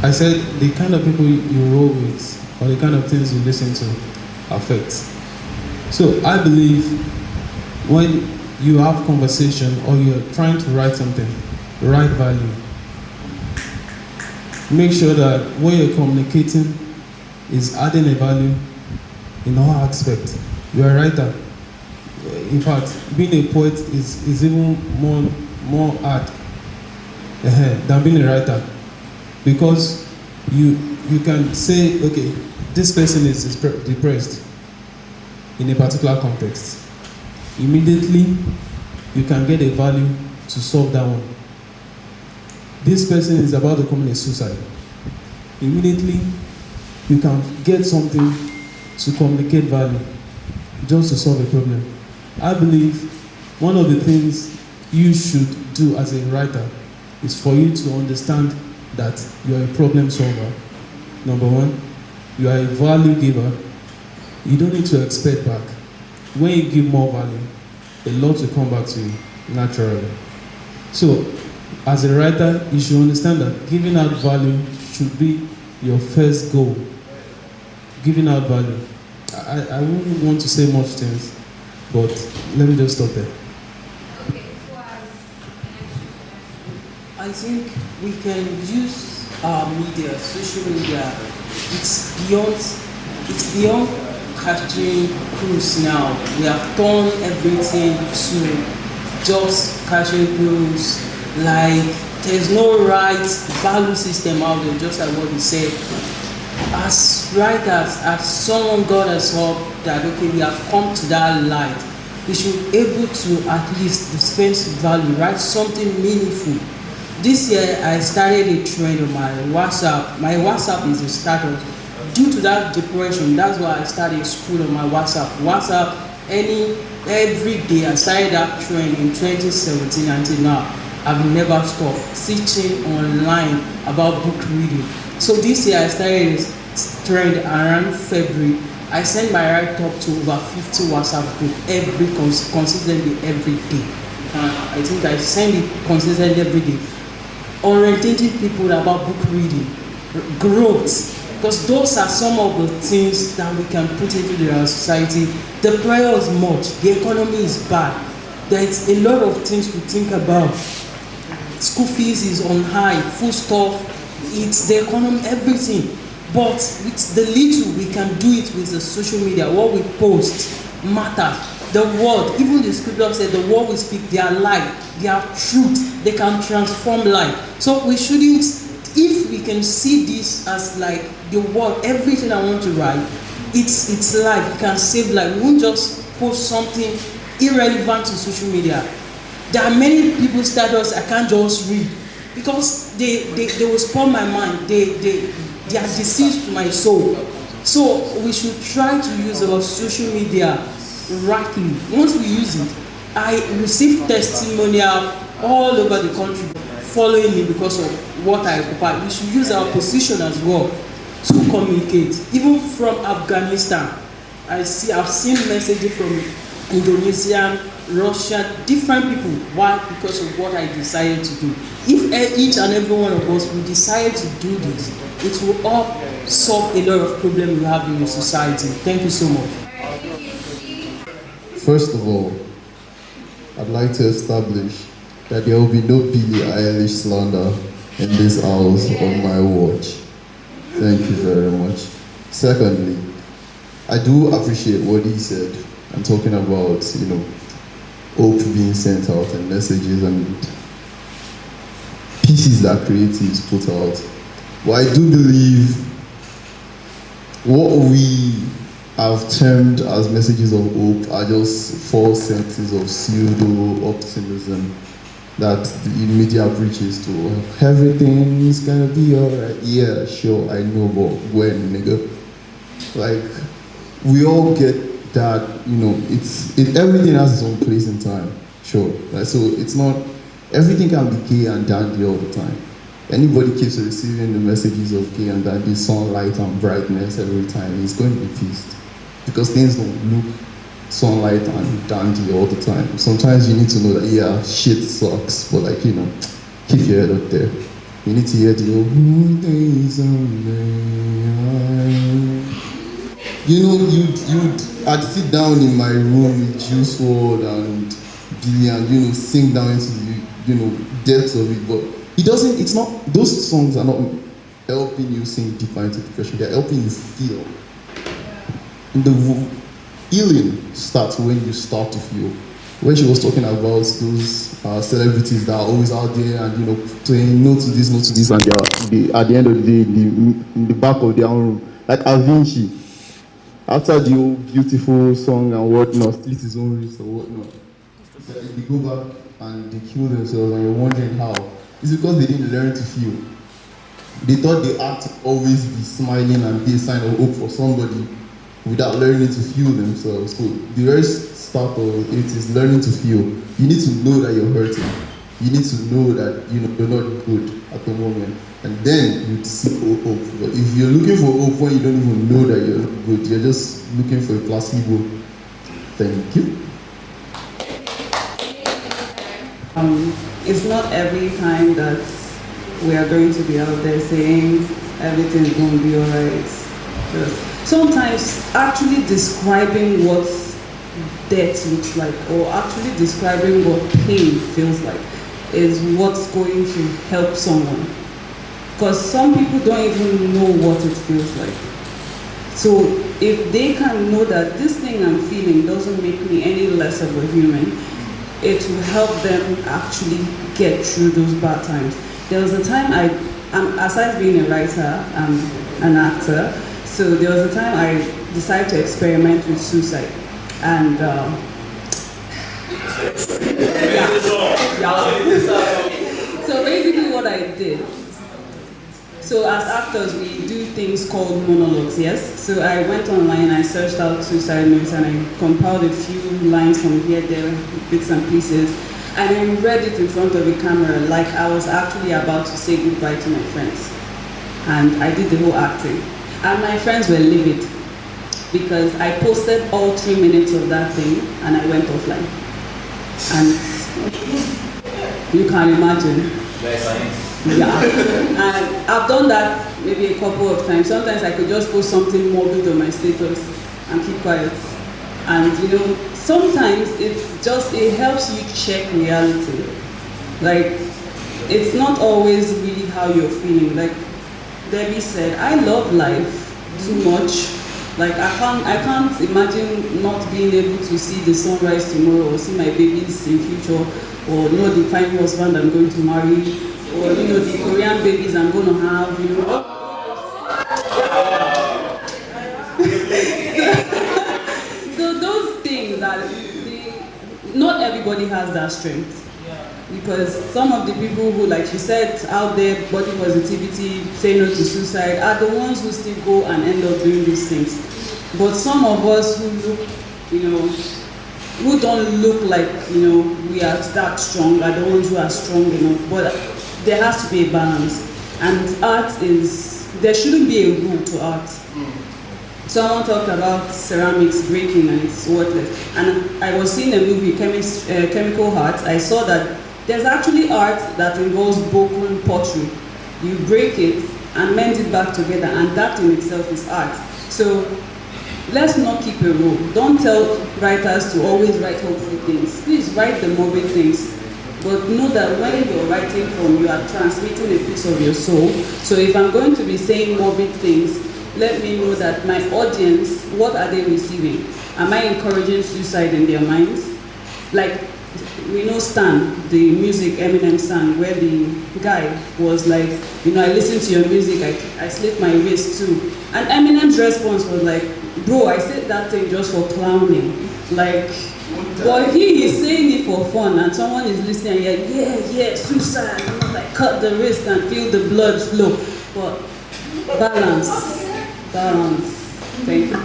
I said the kind of people you roll with, or the kind of things you listen to, affects. So I believe when you have conversation or you're trying to write something, write value. Make sure that what you're communicating is adding a value in all aspects. You're a writer. In fact, being a poet is even more hard than being a writer, because you can say, okay, this person is depressed in a particular context. Immediately, you can get a value to solve that one. This person is about to commit a suicide. Immediately, you can get something to communicate value just to solve a problem. I believe one of the things you should do as a writer is for you to understand that you are a problem solver. Number one, you are a value giver. You don't need to expect back. When you give more value, a lot will come back to you naturally. So, as a writer, you should understand that giving out value should be your first goal. Giving out value. I wouldn't want to say much things, but let me just stop there. I think we can use our media, social media. It's beyond catching cruise now. We have turned everything to just catching cruise. Like, there's no right value system out there, just like what we said. As writers, as someone God has helped that, okay, we have come to that light, we should be able to at least dispense value, write something meaningful. This year, I started a trend on my WhatsApp. My WhatsApp is a status. Due to that depression, that's why I started school on my WhatsApp. Every day, I started that trend in 2017 until now. I've never stopped teaching online about book reading. So this year, I started a trend around February. I send my write-up to over 50 WhatsApp groups consistently every day. I think I send it consistently every day. Orientating people about book reading, growth, because those are some of the things that we can put into the society. The prayer is much, the economy is bad. There's a lot of things to think about. School fees is on high, food stuff, it's the economy, everything. But with the little we can do it with the social media, what we post matters. The word, even the scripture said, the word we speak, they are life, they are truth, they can transform life. So we shouldn't, if we can see this as like the word, everything I want to write, it's life, it can save life. We won't just post something irrelevant to social media. There are many people's status I can't just read because they will spoil my mind. They are deceased to my soul. So we should try to use our social media rightly. Once we use it, I receive testimonial all over the country following me because of what I occupy. We should use our position as well to communicate. Even from Afghanistan, I've seen messages from Indonesia, Russia, different people. Why? Because of what I decided to do. If each and every one of us will decide to do this, it will all solve a lot of problems we have in the society. Thank you so much. First of all, I'd like to establish that there will be no Billie Eilish slander in this house on my watch. Thank you very much. Secondly, I do appreciate what he said. I'm talking about, hope being sent out and messages and pieces that creatives put out. But I do believe what we have termed as messages of hope are just false senses of pseudo-optimism that the media preaches to. Everything's gonna be alright. Yeah, sure, I know, but when, nigga? Like, we all get that, everything has its own place in time, sure. Like, so it's not, everything can be gay and dandy all the time. Anybody keeps receiving the messages of gay and dandy, sunlight and brightness every time, he's going to be pissed. Because things don't look sunlight and dandy all the time. Sometimes you need to know that, yeah, shit sucks, but keep your head up there. You need to hear the old days I'd sit down in my room with Juice WRLD and Billy and, sing down into the, depths of it, but it's not, those songs are not helping you sink deeper into depression, they're helping you feel. And the healing starts when you start to feel. When she was talking about those celebrities that are always out there and, saying no to this, and they at the end of the day, in the back of their own room, like Avinci, after the old beautiful song and whatnot, split his own wrist or whatnot, they go back and they kill themselves and you're wondering how. It's because they didn't learn to feel. They thought they had to always be smiling and be a sign of hope for somebody without learning to feel themselves. So the very start of it is learning to feel. You need to know that you're hurting. You need to know that you're not good at the moment. And then you seek hope. But if you're looking for hope when you don't even know that you're not good, you're just looking for a placebo. Thank you. It's not every time that we are going to be out there saying everything's going to be alright. Sometimes actually describing what death looks like, or actually describing what pain feels like, is what's going to help someone. Because some people don't even know what it feels like. So if they can know that this thing I'm feeling doesn't make me any less of a human, it will help them actually get through those bad times. There was a time aside being a writer, I'm an actor, so there was a time I decided to experiment with suicide. And so basically what I did, so as actors we do things called monologues, yes? So I went online, I searched out suicide notes and I compiled a few lines from here, there, bits and pieces, and I read it in front of the camera like I was actually about to say goodbye to my friends. And I did the whole acting. And my friends were livid because I posted all 3 minutes of that thing and I went offline. And You can imagine. Nice. Yeah. And I've done that maybe a couple of times. Sometimes I could just post something morbid on my status and keep quiet. And you know, sometimes it helps you check reality. Like, it's not always really how you're feeling. Like Debbie said, I love life too much. Like I can't imagine not being able to see the sunrise tomorrow, or see my babies in future, or know the fine husband I'm going to marry, or you know the Korean babies I'm going to have. You know. So those things not everybody has that strength. Because some of the people who, like you said, out there, body positivity, say no to suicide, are the ones who still go and end up doing these things. But some of us who look, you know, who don't look like, you know, we are that strong, are the ones who are strong enough. But there has to be a balance. And there shouldn't be a rule to art. Someone talked about ceramics breaking and it's worthless. And I was seeing a movie, Chemical Hearts. I saw that there's actually art that involves broken pottery. You break it and mend it back together, and that in itself is art. So let's not keep a rule. Don't tell writers to always write hopeful things. Please write the morbid things. But know that when you're writing you are transmitting a piece of your soul. So if I'm going to be saying morbid things, let me know that my audience, what are they receiving? Am I encouraging suicide in their minds? Like, we know Stan, the music, Eminem Stan, where the guy was like, you know, I listen to your music, I slit my wrist too. And Eminem's response was like, bro, I said that thing just for clowning. Like, but he is saying it for fun, and someone is listening and you're like, yeah, suicide, you know, like cut the wrist and feel the blood flow. But balance. Thank you.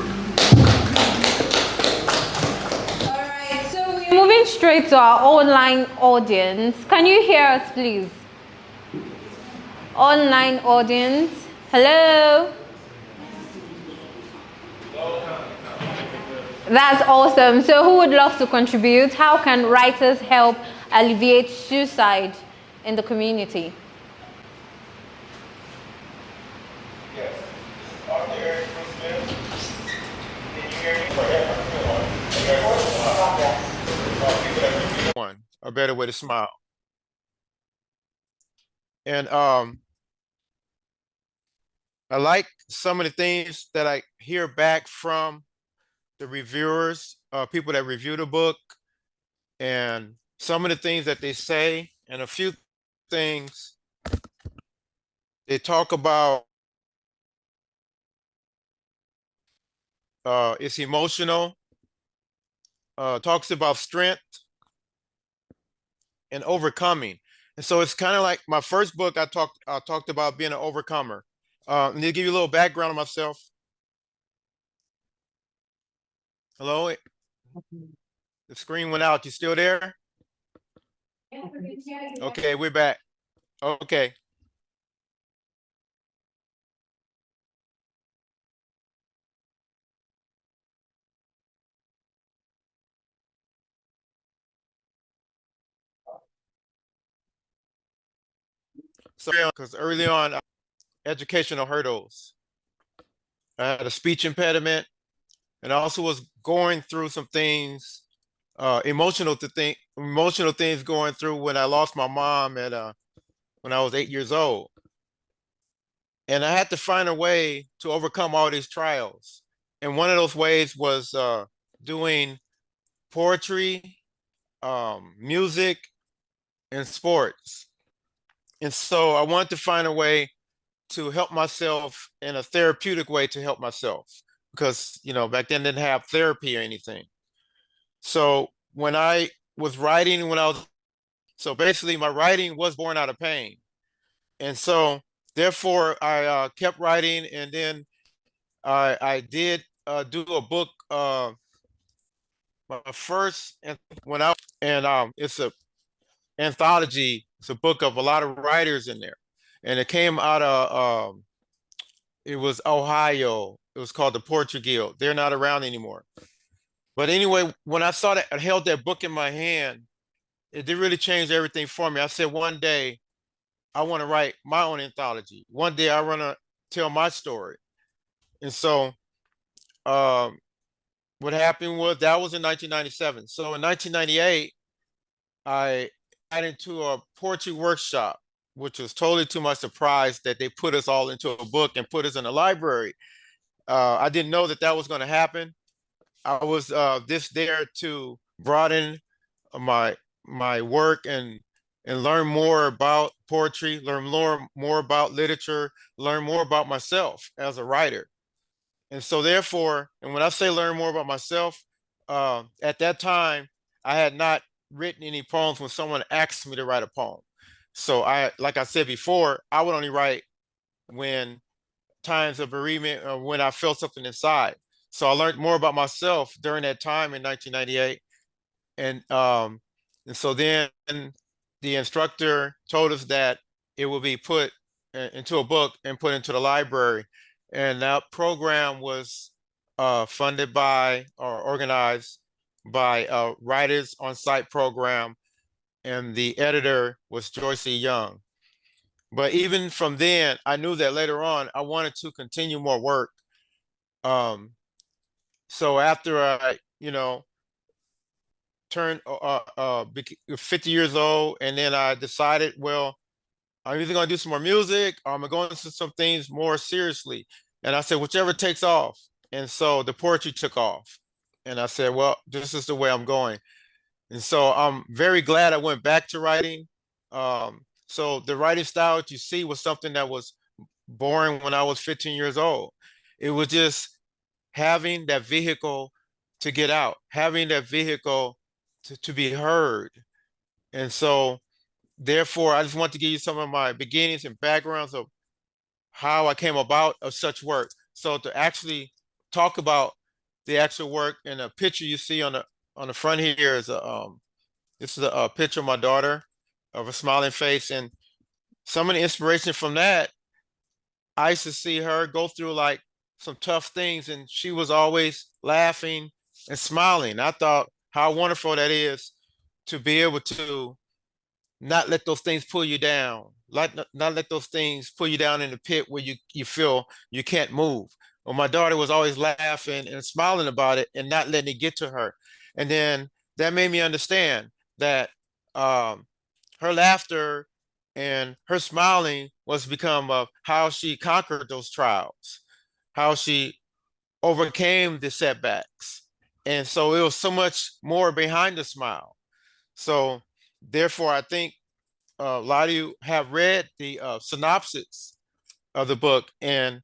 Moving straight to our online audience. Can you hear us, please? Online audience. Hello? That's awesome. So who would love to contribute? How can writers help alleviate suicide in the community? Yes. Can you hear me? A better way to smile. And I like some of the things that I hear back from the reviewers, people that review the book, and some of the things that they say, and a few things they talk about. It's emotional, talks about strength and overcoming. And so it's kind of like my first book, I talked about being an overcomer. And to give you a little background on myself. Hello? The screen went out. You still there? Okay, we're back. Okay. So, because early on, educational hurdles. I had a speech impediment, and I also was going through some things, emotional things going through when I lost my mom when I was 8 years old. And I had to find a way to overcome all these trials. And one of those ways was doing poetry, music, and sports. And so I wanted to find a way to help myself in a therapeutic way to help myself, because, you know, back then didn't have therapy or anything. So when I was writing, so basically my writing was born out of pain. And so therefore I kept writing, and then I did do a book, my first, it's a anthology. It's a book of a lot of writers in there, and it came out of it was Ohio. It was called the Poetry Guild. They're not around anymore. But anyway, when I held that book in my hand, it did really change everything for me. I said one day I want to write my own anthology. One day I want to tell my story. And so what happened was that was in 1997. So in 1998, I got into a poetry workshop, which was totally to my surprise that they put us all into a book and put us in a library. I didn't know that that was going to happen. I was this there to broaden my work and learn more about poetry, learn more about literature, learn more about myself as a writer. And so therefore, and when I say learn more about myself, at that time, I had not written any poems when someone asked me to write a poem. So like I said before, I would only write when times of bereavement or when I felt something inside. So I learned more about myself during that time in 1998. And so then the instructor told us that it will be put into a book and put into the library. And that program was funded by or organized by a Writers on Site program, and the editor was Joyce E. Young. But even from then, I knew that later on I wanted to continue more work. So after I, turned 50 years old, and then I decided, well, I'm either going to do some more music or I'm going to do some things more seriously. And I said, whichever takes off. And so the poetry took off. And I said, well, this is the way I'm going. And so I'm very glad I went back to writing. So the writing style that you see was something that was born when I was 15 years old. It was just having that vehicle to get out, having that vehicle to be heard. And so therefore, I just want to give you some of my beginnings and backgrounds of how I came about of such work. So to actually talk about the actual work, and a picture you see on the front here is this is a picture of my daughter of a smiling face, and some of the inspiration from that, I used to see her go through like some tough things, and she was always laughing and smiling. I thought how wonderful that is to be able to not let those things pull you down, not let those things pull you down in the pit where you feel you can't move. Well, my daughter was always laughing and smiling about it and not letting it get to her. And then that made me understand that her laughter and her smiling was become of how she conquered those trials, how she overcame the setbacks. And so it was so much more behind the smile. So therefore, I think a lot of you have read the synopsis of the book, and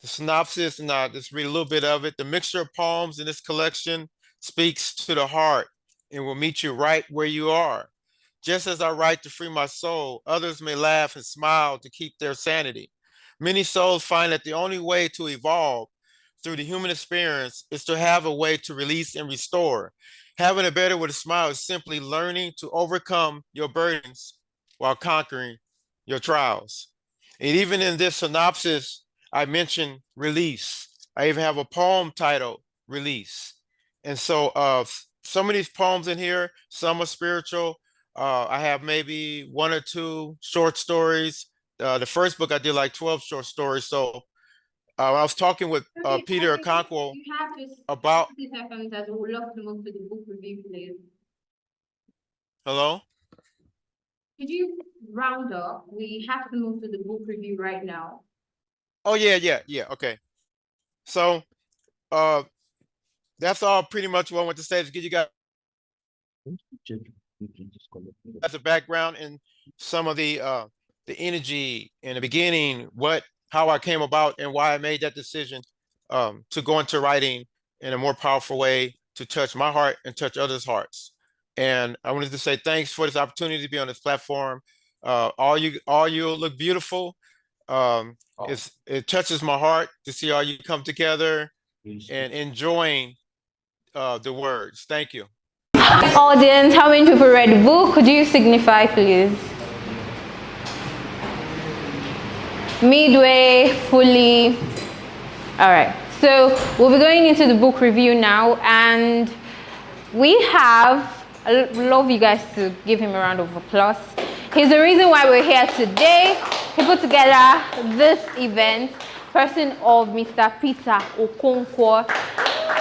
the synopsis, and I'll just read a little bit of it. The mixture of poems in this collection speaks to the heart and will meet you right where you are. Just as I write to free my soul, others may laugh and smile to keep their sanity. Many souls find that the only way to evolve through the human experience is to have a way to release and restore. Having a better with a smile is simply learning to overcome your burdens while conquering your trials. And even in this synopsis, I mentioned release. I even have a poem titled Release. And so some of these poems in here, some are spiritual. I have maybe one or two short stories. The first book I did like 12 short stories. So I was talking with Peter Okonkwo about. 60 seconds, as we would love to move to the book review, please. Hello? Could you round up? We have to move to the book review right now. Oh, yeah. Okay. So that's all pretty much what I want to say, to give you guys as a background and some of the energy in the beginning, how I came about and why I made that decision to go into writing in a more powerful way to touch my heart and touch others' hearts. And I wanted to say thanks for this opportunity to be on this platform. All you look beautiful. It touches my heart to see all you come together and enjoying the words. Thank you. Audience, how many people read the book? Could you signify, please? Midway, fully. All right. So we'll be going into the book review now, and we have love you guys to give him a round of applause. He's the reason why we're here today. He put together this event, person of Mr. Peter Okonkwo,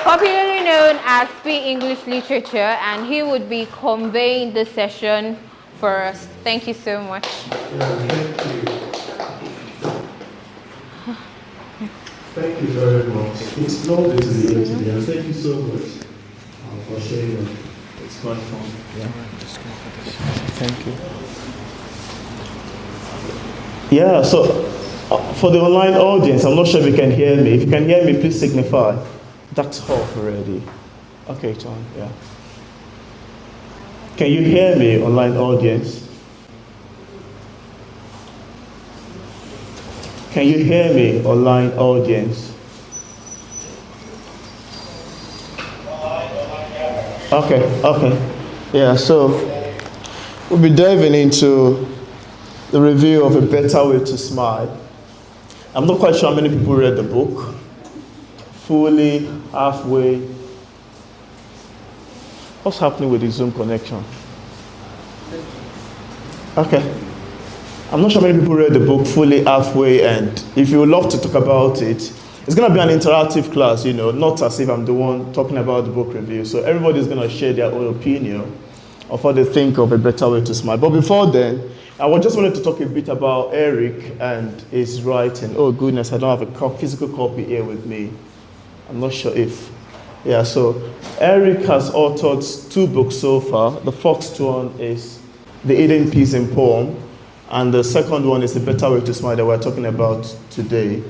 popularly known as Speak English Literature, and he would be conveying this session for us. Thank you so much. Thank you very much. It's lovely to be here today, and thank you so much for sharing. It's quite fun. Yeah. Thank you. Yeah, so for the online audience, I'm not sure if you can hear me. If you can hear me, please signify. That's off already. Okay, John, yeah. Can you hear me, online audience? Can you hear me, online audience? Okay. Yeah, so we'll be diving into the review of A Better Way to Smile. I'm not quite sure how many people read the book. Fully, halfway. What's happening with the Zoom connection? Okay. I'm not sure how many people read the book fully, halfway, and if you would love to talk about it, it's going to be an interactive class, not as if I'm the one talking about the book review. So everybody's going to share their own opinion of what they think of A Better Way to Smile. But before then, I just wanted to talk a bit about Eric and his writing. Oh goodness, I don't have a physical copy here with me. I'm not sure if. Yeah, so Eric has authored 2 books so far. The first one is The Hidden Peace in Poem, and the second one is A Better Way to Smile that we're talking about today.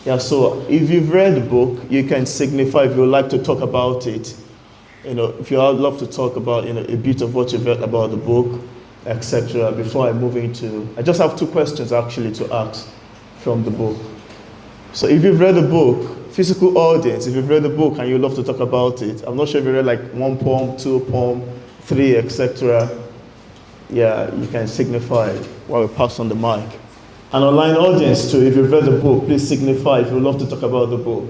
Yeah, so if you've read the book, you can signify if you would like to talk about it. If you would love to talk about, a bit of what you've read about the book, etc. Before I move into, I just have 2 questions actually to ask from the book. So if you've read the book, physical audience, if you've read the book and you'd love to talk about it, I'm not sure if you read like 1 poem, 2 poem, 3, etc. Yeah, you can signify while we pass on the mic. An online audience too, if you've read the book, please signify if you'd love to talk about the book.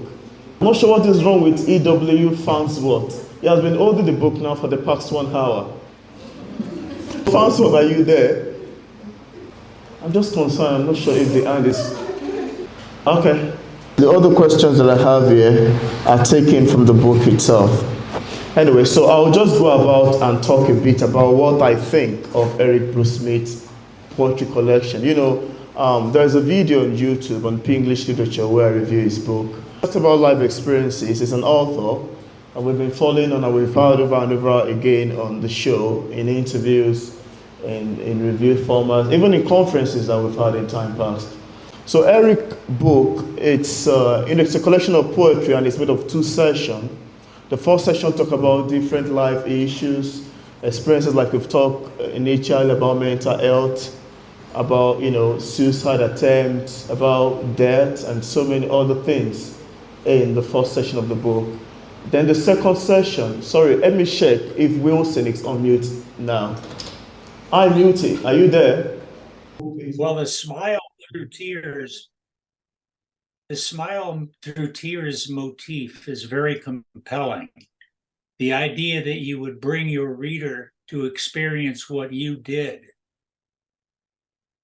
I'm not sure what is wrong with E.W. Farnsworth. He has been holding the book now for the past 1 hour. Farnsworth, are you there? I'm just concerned, I'm not sure if the hand is... Okay. The other questions that I have here are taken from the book itself. Anyway, so I'll just go about and talk a bit about what I think of Eric Bruce Smith's poetry collection. There's a video on YouTube on P English Literature where I review his book. Talked about life experiences. He's an author, and we've been following on, and we've heard over and over again on the show, in interviews, in review formats, even in conferences that we've had in time past. So Eric's book, it's a collection of poetry, and it's made of 2 sessions. The first session talk about different life issues, experiences like we've talked initially about mental health, about suicide attempts, about death, and so many other things in the first session of the book. Then the second session, sorry, let me check if Wilson is on mute now. Hi, Muty, are you there? Well, the smile through tears motif is very compelling. The idea that you would bring your reader to experience what you did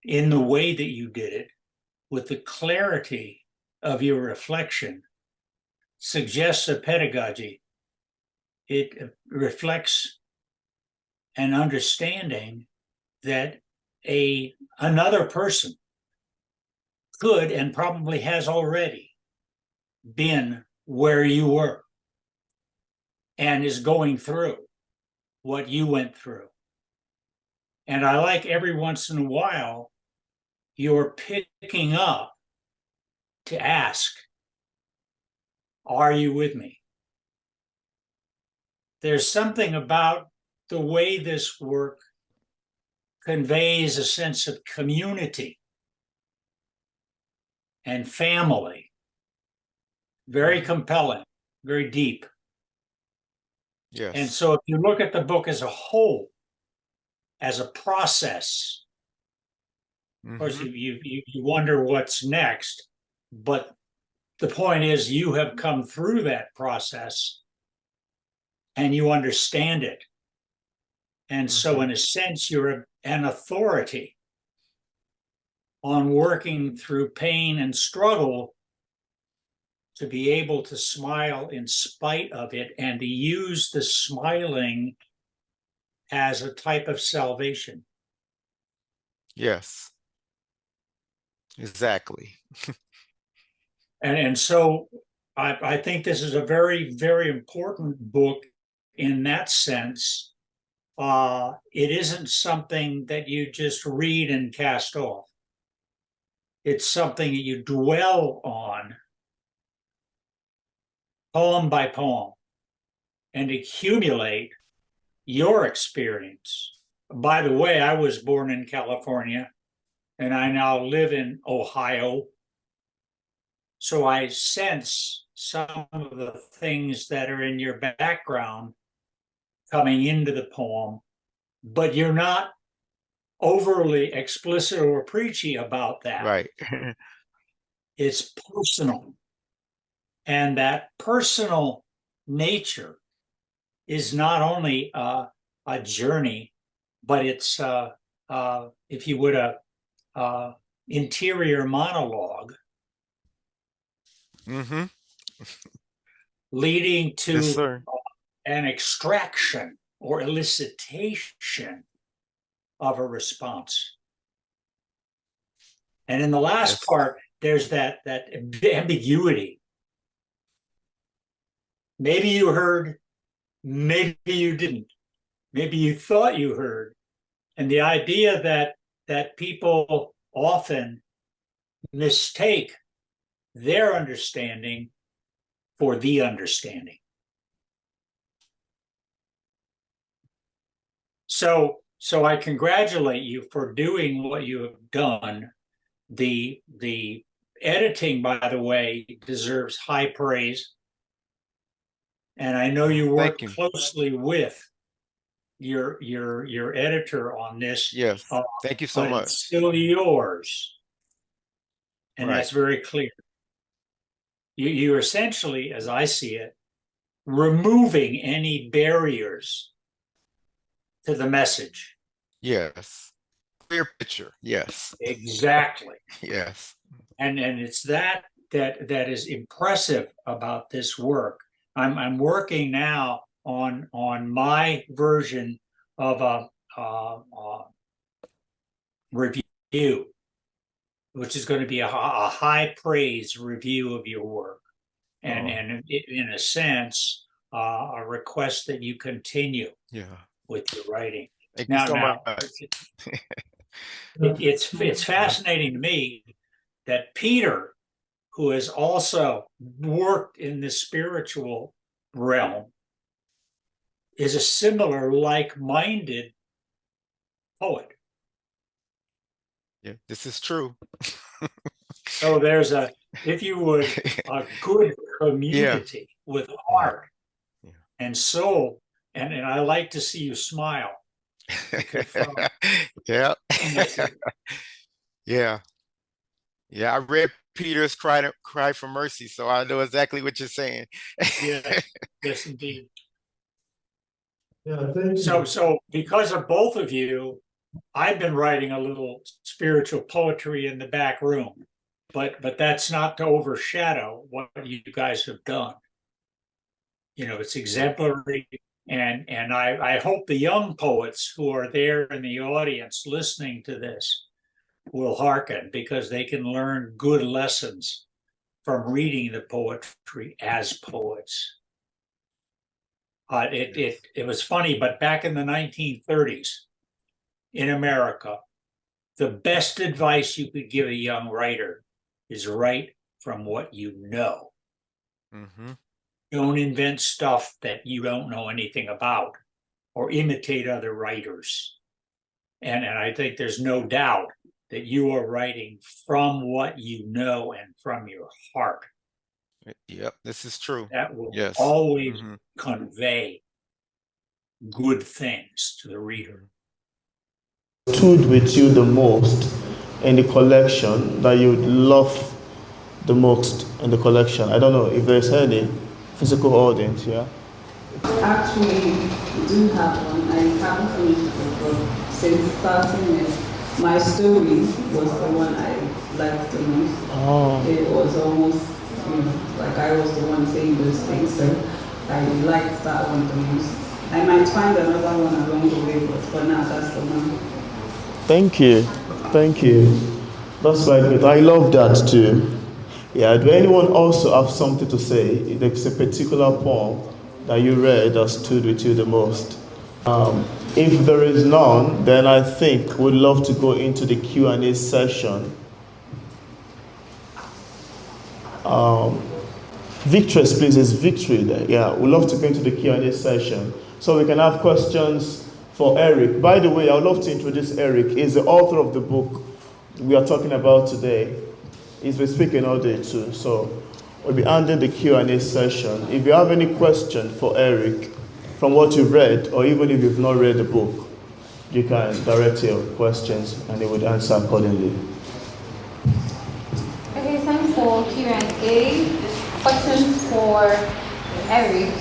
in the way that you did it, with the clarity of your reflection, suggests a pedagogy. It reflects an understanding that another person could and probably has already been where you were and is going through what you went through. And I like every once in a while, you're picking up to ask, are you with me? There's something about the way this work conveys a sense of community and family. Very compelling, very deep. Yes. And so if you look at the book as a whole, as a process, of course, you wonder what's next, but the point is you have come through that process and you understand it. And so in a sense, you're an authority on working through pain and struggle to be able to smile in spite of it and to use the smiling as a type of salvation. Yes. Exactly. And so I think this is a very, very important book in that sense. It isn't something that you just read and cast off. It's something that you dwell on poem by poem and accumulate your experience. By the way, I was born in California and I now live in Ohio. So I sense some of the things that are in your background coming into the poem, but you're not overly explicit or preachy about that. Right. It's personal. And that personal nature is not only a journey, but it's, if you would, a interior monologue leading to Yes, sir. an extraction or elicitation of a response. And in the last part, there's that ambiguity. Maybe you heard, maybe you didn't. Maybe you thought you heard. And the idea that people often mistake their understanding for the understanding. So I congratulate you for doing what you have done. The editing, by the way, deserves high praise. And I know you work closely with your editor on this. Yes. Thank you so but much. It's still yours. And that's very clear. You're essentially, as I see it, removing any barriers to the message. Yes. Clear picture. Yes. Exactly. Yes. And it's that is impressive about this work. I'm working now on my version of a review, which is going to be a high praise review of your work, and in a sense, a request that you continue with your writing. Thank you so much. It's fascinating to me that Peter, who has also worked in the spiritual realm, is a similar like-minded poet. Yeah, this is true. So there's if you would, a good community with heart and soul. And I like to see you smile. Yeah. Yeah, I read Peter's cry for mercy, so I know exactly what you're saying. Yes, indeed. Yeah, thank you. So because of both of you, I've been writing a little spiritual poetry in the back room, but that's not to overshadow what you guys have done. You know, it's exemplary, and I hope the young poets who are there in the audience listening to this will hearken, because they can learn good lessons from reading the poetry as poets. It was funny, but back in the 1930s in America, the best advice you could give a young writer is write from what you know. Don't invent stuff that you don't know anything about or imitate other writers. And I think there's no doubt that you are writing from what you know and from your heart. Yep, this is true. That will always convey good things to the reader. Stood with you the most in the collection that you would love the most in the collection? I don't know if there's any physical audience, yeah? Actually, we do have one. I haven't finished the book, but since starting it, my story was the one I liked the most. Oh. It was almost, like I was the one saying those things, so I liked that one the most. I might find another one along the way, but for now, that's the one. Thank you. Thank you. That's very good. I love that too. Yeah, do anyone also have something to say? If there's a particular poem that you read that stood with you the most? If there is none, then I think we'd love to go into the Q&A session. Victress, please, is Victory there? Yeah, we'd love to go into the Q&A session so we can have questions for Eric. By the way, I would love to introduce Eric. He's the author of the book we are talking about today. He's been speaking all day too, so we'll be ending the Q&A session. If you have any question for Eric from what you've read, or even if you've not read the book, you can direct your questions and he would answer accordingly. Okay, time for Q&A. Questions for Eric,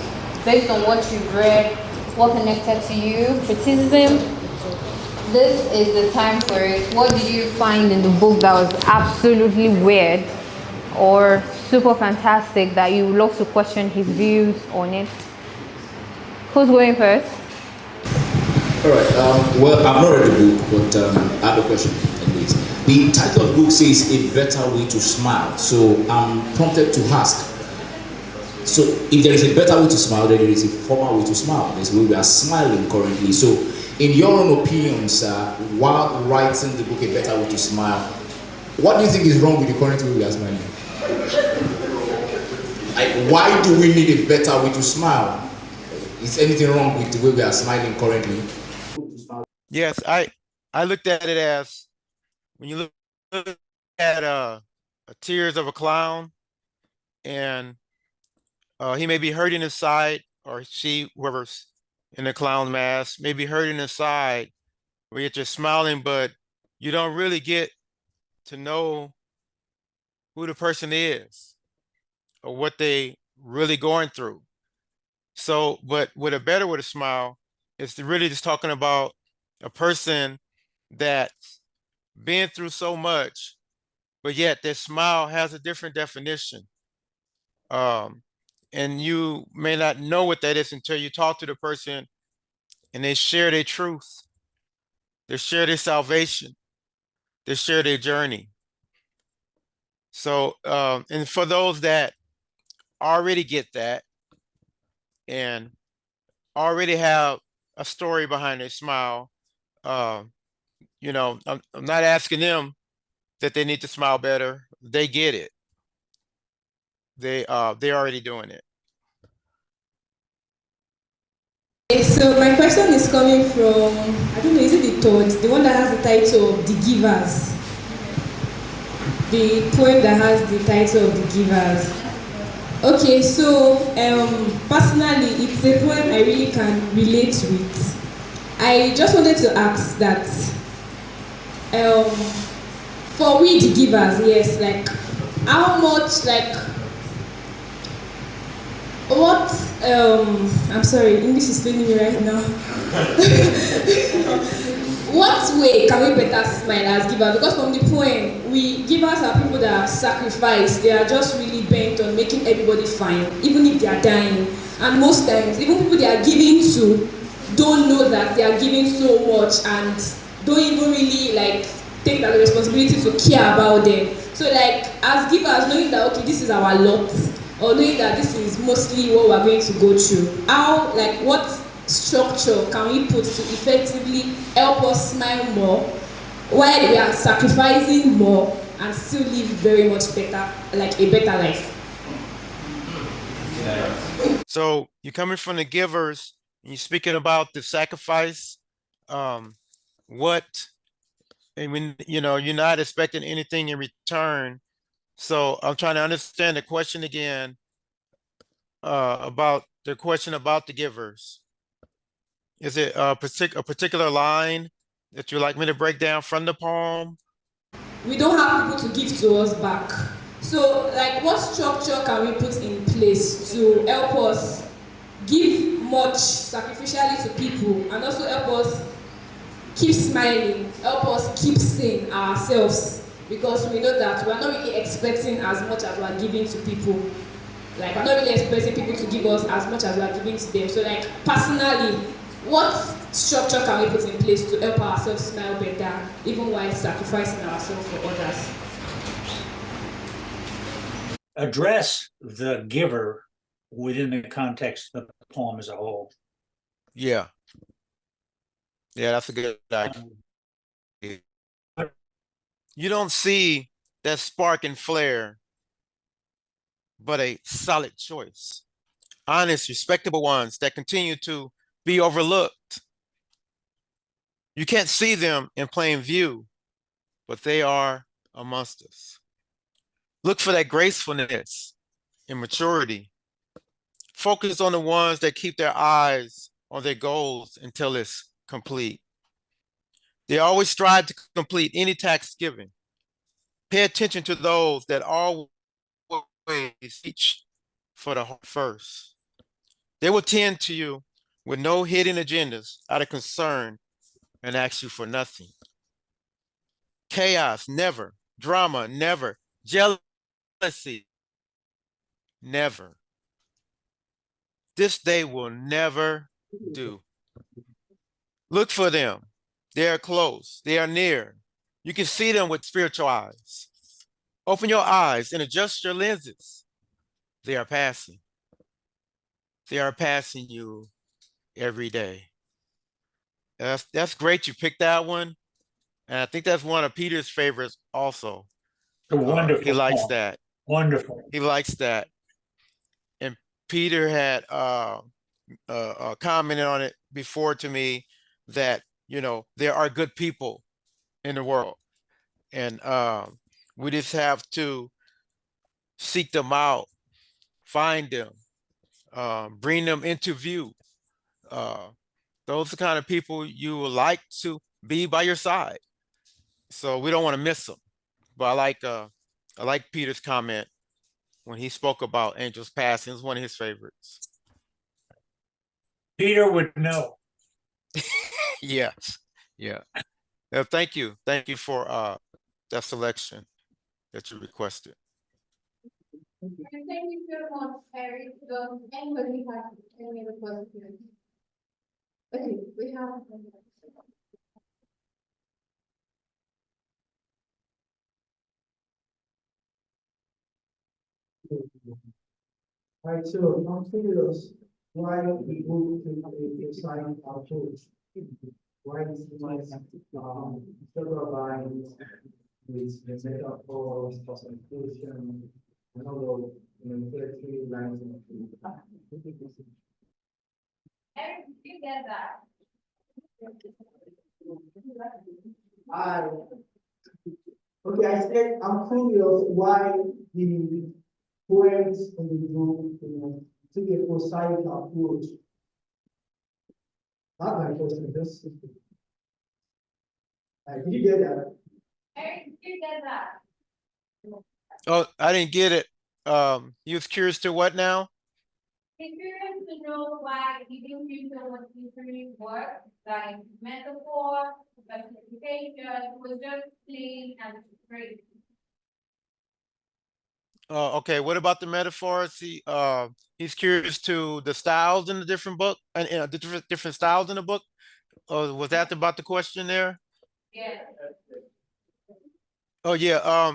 based on what you've read, what connected to you, criticism. This is the time for it. What did you find in the book that was absolutely weird or super fantastic that you would love to question his views on it? Who's going first? All right. Well, I've not read the book, but I have a question. Anyways, the title of the book says "A Better Way to Smile," so I'm prompted to ask. So, if there is a better way to smile, then there is a former way to smile. There's the way we are smiling currently. So, in your own opinions, while writing the book "A Better Way to Smile," what do you think is wrong with the current way we are smiling? Like, why do we need a better way to smile? Is anything wrong with the way we are smiling currently? Yes, I looked at it as when you look at tears of a clown, and he may be hurting inside, or she, whoever's in the clown mask, may be hurting inside, where you're just smiling, but you don't really get to know who the person is or what they really going through. So, but with a better way to smile, it's really just talking about a person that's been through so much, but yet their smile has a different definition. And you may not know what that is until you talk to the person and they share their truth, they share their salvation, they share their journey. So, and for those that already get that and already have a story behind their smile, I'm not asking them that they need to smile better. They get it. They're already doing it. Okay, so my question is coming from, I don't know, is it the third, the one that has the title of The Givers? The poem that has the title of The Givers. Okay, so personally, it's a poem I really can relate with. I just wanted to ask that, for we the givers, yes, like how much, like, what, I'm sorry, English is failing me right now. What way can we better smile as givers? Because from the poem, we givers are people that have sacrificed. They are just really bent on making everybody fine, even if they are dying. And most times, even people they are giving to don't know that they are giving so much and don't even really like take that responsibility to care about them. So like as givers, knowing that okay, this is our lot, or knowing that this is mostly what we're going to go through, how, like, what structure can we put to effectively help us smile more while we are sacrificing more and still live very much better, like a better life? So you're coming from the givers and you're speaking about the sacrifice. And when you're not expecting anything in return. So I'm trying to understand the question again, about the question about the givers. Is it a particular line that you'd like me to break down from the poem? We don't have people to give to us back. So like what structure can we put in place to help us give much sacrificially to people, and also help us keep smiling, help us keep seeing ourselves, because we know that we are not really expecting as much as we are giving to people. Like, we're not really expecting people to give us as much as we are giving to them. So, like, personally, what structure can we put in place to help ourselves smile better, even while sacrificing ourselves for others? Address the giver within the context of the poem as a whole. Yeah. Yeah, that's a good idea. You don't see that spark and flare, but a solid choice. Honest, respectable ones that continue to be overlooked. You can't see them in plain view, but they are amongst us. Look for that gracefulness and maturity. Focus on the ones that keep their eyes on their goals until it's complete. They always strive to complete any task given. Pay attention to those that always reach for the heart first. They will tend to you with no hidden agendas out of concern and ask you for nothing. Chaos, never. Drama, never. Jealousy, never. This they will never do. Look for them. They are close. They are near. You can see them with spiritual eyes. Open your eyes and adjust your lenses. They are passing. They are passing you every day. That's great. You picked that one. And I think that's one of Peter's favorites also. A wonderful He likes poem. that. Wonderful. He likes that. And Peter had commented on it before to me that, you know, there are good people in the world. And we just have to seek them out, find them, bring them into view. Those are the kind of people you would like to be by your side. So we don't want to miss them. But I like Peter's comment when he spoke about angels passing. It's one of his favorites. Peter would know. Yes. Yeah. Thank you. Thank you for that selection that you requested. Thank you so much, Eric. Anybody have any other questions? Okay, we have. Right, so I'm curious why we move to a sign approach. Why this is my several lines with the metaphors, concentration, and all of 33 lines of Eric, you get that? I okay, I said I'm curious why the poems in the group, took a prosaic approach. That's my question. Just did you get that? Eric, you get that? Oh, I didn't get it. You was curious to what now? If curious to know why you didn't use so much literary work, like metaphor, specification, was just plain and straight. Okay, what about the metaphors? He's curious to the styles in the different book and the different styles in the book. Was that about the question there? Yeah. Oh yeah.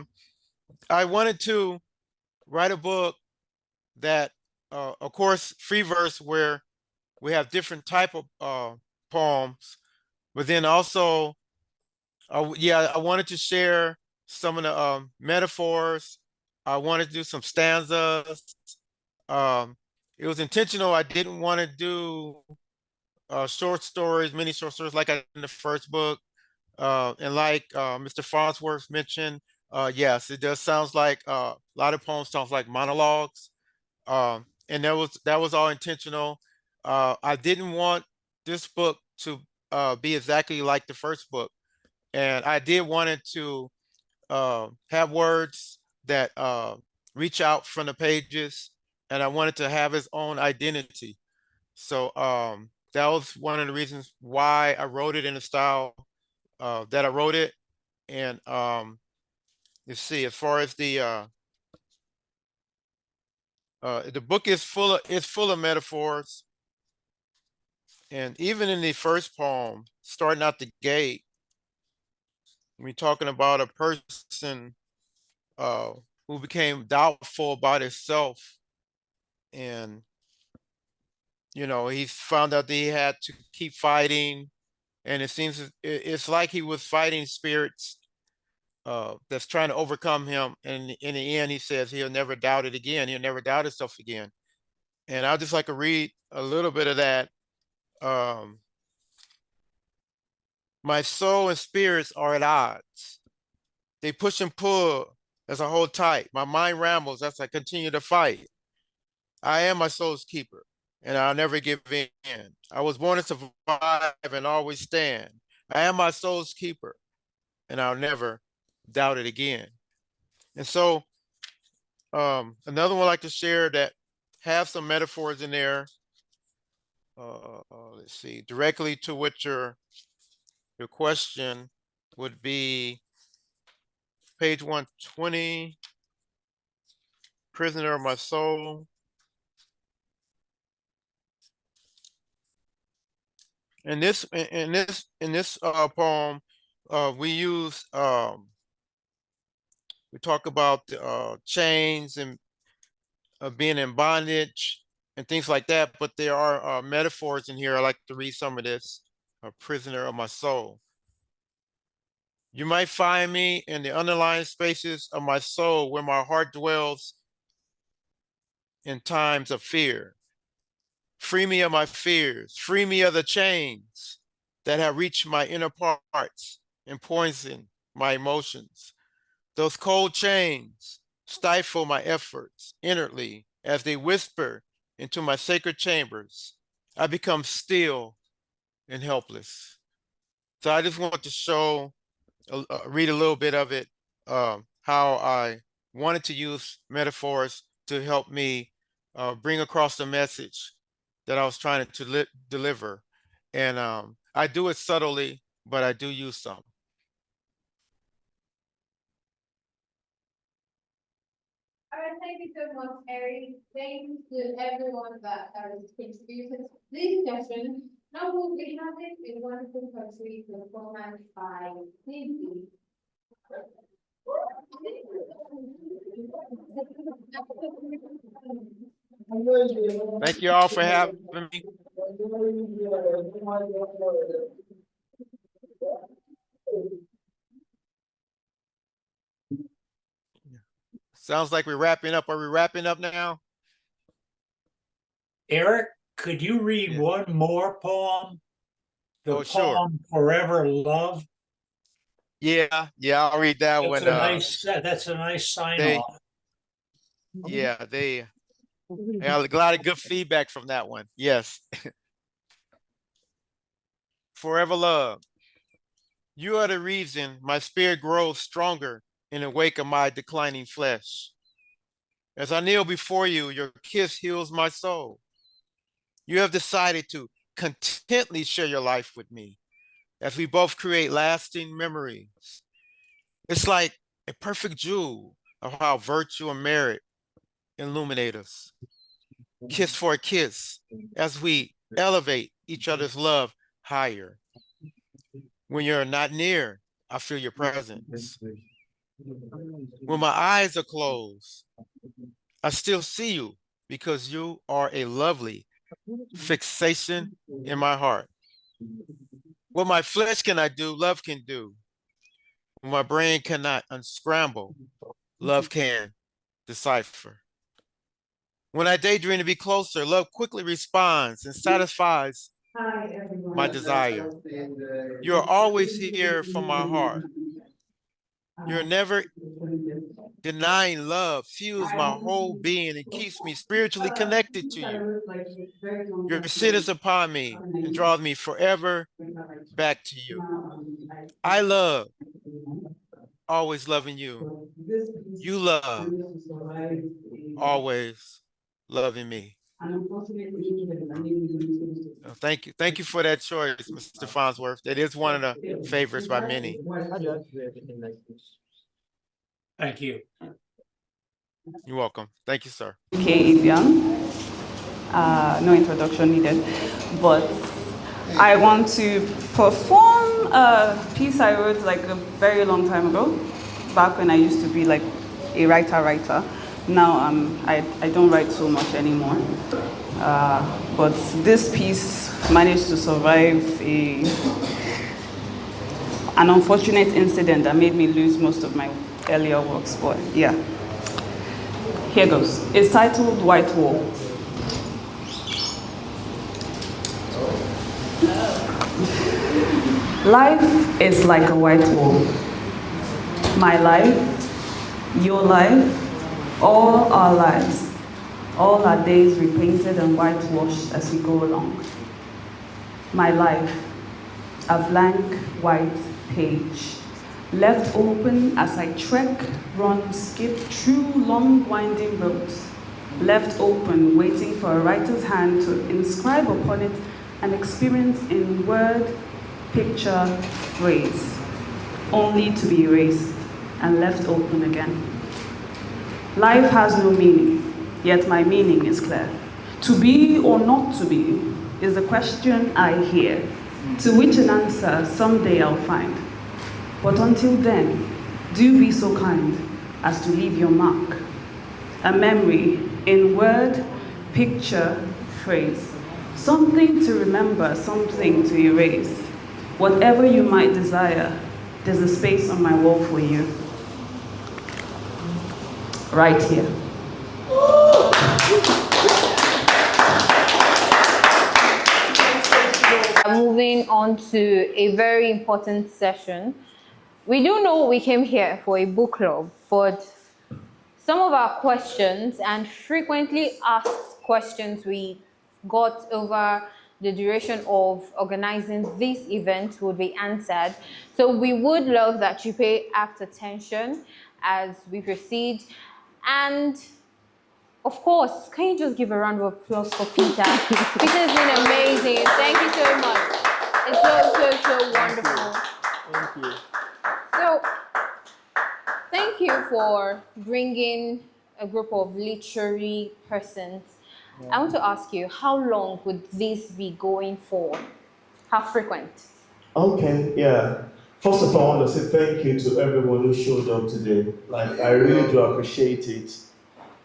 I wanted to write a book that, of course, free verse where we have different type of poems, but then also, yeah, I wanted to share some of the metaphors. I wanted to do some stanzas. It was intentional. I didn't want to do short stories, mini short stories like I did in the first book. And like Mr. Farnsworth mentioned, yes, it does sounds like a lot of poems sounds like monologues. And that was all intentional. I didn't want this book to be exactly like the first book, and I did want it to have words that reach out from the pages, and I wanted to have its own identity. So that was one of the reasons why I wrote it in the style that I wrote it. And let's see, as far as the book is full of metaphors. And even in the first poem, starting out the gate, we're talking about a person who became doubtful about himself. And, you know, he found out that he had to keep fighting. And it seems it's like he was fighting spirits that's trying to overcome him. And in the end, he says he'll never doubt it again. He'll never doubt himself again. And I'd just like to read a little bit of that. My soul and spirits are at odds. They push and pull as I hold tight. My mind rambles as I continue to fight. I am my soul's keeper, and I'll never give in. I was born to survive and always stand. I am my soul's keeper, and I'll never doubt it again. And so another one I'd like to share that have some metaphors in there. Let's see, directly to what your question would be page 120, Prisoner of My Soul. In this poem, we talk about chains and being in bondage and things like that, but there are metaphors in here. I like to read some of this. A prisoner of my soul. You might find me in the underlying spaces of my soul where my heart dwells in times of fear. Free me of my fears. Free me of the chains that have reached my inner parts and poison my emotions. Those cold chains stifle my efforts inwardly as they whisper into my sacred chambers. I become still and helpless. So I just want to read a little bit of it, how I wanted to use metaphors to help me bring across the message that I was trying to deliver. And I do it subtly, but I do use some. All right, thank you so much, Eric. Thanks to everyone that has contributed to this session. Now we'll be having a wonderful country performance by Lizzie. Thank you all for having me. Sounds like we're wrapping up. Are we wrapping up now? Eric, could you read one more poem? The poem sure. Forever Love. Yeah, I'll read that That's one. That's a nice sign off. Yeah, I got a lot of good feedback from that one. Yes. Forever love. You are the reason my spirit grows stronger in the wake of my declining flesh. As I kneel before you, your kiss heals my soul. You have decided to contently share your life with me as we both create lasting memories. It's like a perfect jewel of how virtue and merit illuminate us. Kiss for a kiss as we elevate each other's love higher. When you're not near, I feel your presence. When my eyes are closed, I still see you because you are a lovely fixation in my heart. What my flesh cannot do, love can do. When my brain cannot unscramble, love can decipher. When I daydream to be closer, love quickly responds and satisfies my desire. You are always here from my heart. You're never denying love, fuels my whole being and keeps me spiritually connected to you. Your sin is upon me and draws me forever back to you. I love always loving you. You love always loving me. And unfortunately, the name Thank you for that choice, Mr. Farnsworth. That is one of the favorites by many. Thank you. You're welcome. Thank you, sir. Okay, Ibian. No introduction needed. But I want to perform a piece I wrote like a very long time ago, back when I used to be like a writer. Now I don't write so much anymore. But this piece managed to survive an unfortunate incident that made me lose most of my earlier works. But yeah, here goes. It's titled White Wall. Life is like a white wall. My life, your life, all our lives, all our days repainted and whitewashed as we go along. My life, a blank white page, left open as I trek, run, skip through long winding roads, left open waiting for a writer's hand to inscribe upon it an experience in word, picture, phrase, only to be erased and left open again. Life has no meaning, yet my meaning is clear. To be or not to be is the question I hear, to which an answer someday I'll find. But until then, do be so kind as to leave your mark, a memory in word, picture, phrase, something to remember, something to erase. Whatever you might desire, there's a space on my wall for you. Right here. Moving on to a very important session. We do know we came here for a book club, but some of our questions and frequently asked questions we got over the duration of organizing this event would be answered. So we would love that you pay apt attention as we proceed. And of course, can you just give a round of applause for Peter? Peter's been amazing. Thank you so much. It's so wonderful. Thank you. So, thank you for bringing a group of literary persons. I want to ask you, how long would this be going for? How frequent? Okay, yeah. First of all, I want to say thank you to everyone who showed up today. Like, I really do appreciate it.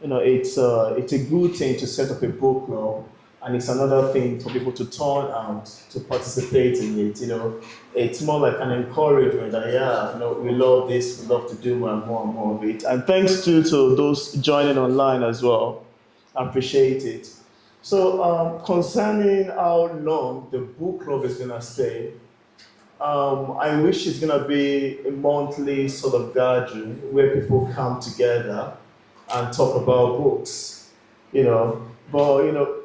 You know, it's a good thing to set up a book club, and it's another thing for people to turn out to participate in it. You know, it's more like an encouragement that yeah, you know, we love this, we love to do more and more and more of it. And thanks to those joining online as well, I appreciate it. So concerning how long the book club is gonna stay, I wish it's gonna be a monthly sort of gathering where people come together and talk about books, you know. But you know,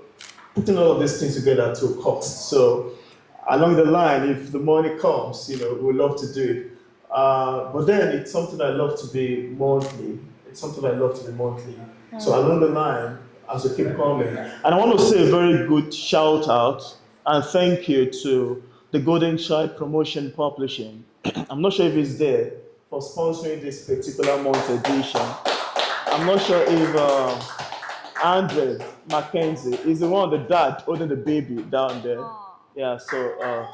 putting all of these things together to a cost. So along the line, if the money comes, you know, we'd love to do it. But then it's something I love to be monthly. It's something I love to be monthly. So along the line, as we keep coming, and I want to say a very good shout out and thank you to the Golden Child Promotion Publishing. I'm not sure if it's there for sponsoring this particular month edition. I'm not sure if Andre Mackenzie is the one, the dad holding the baby down there. Yeah, so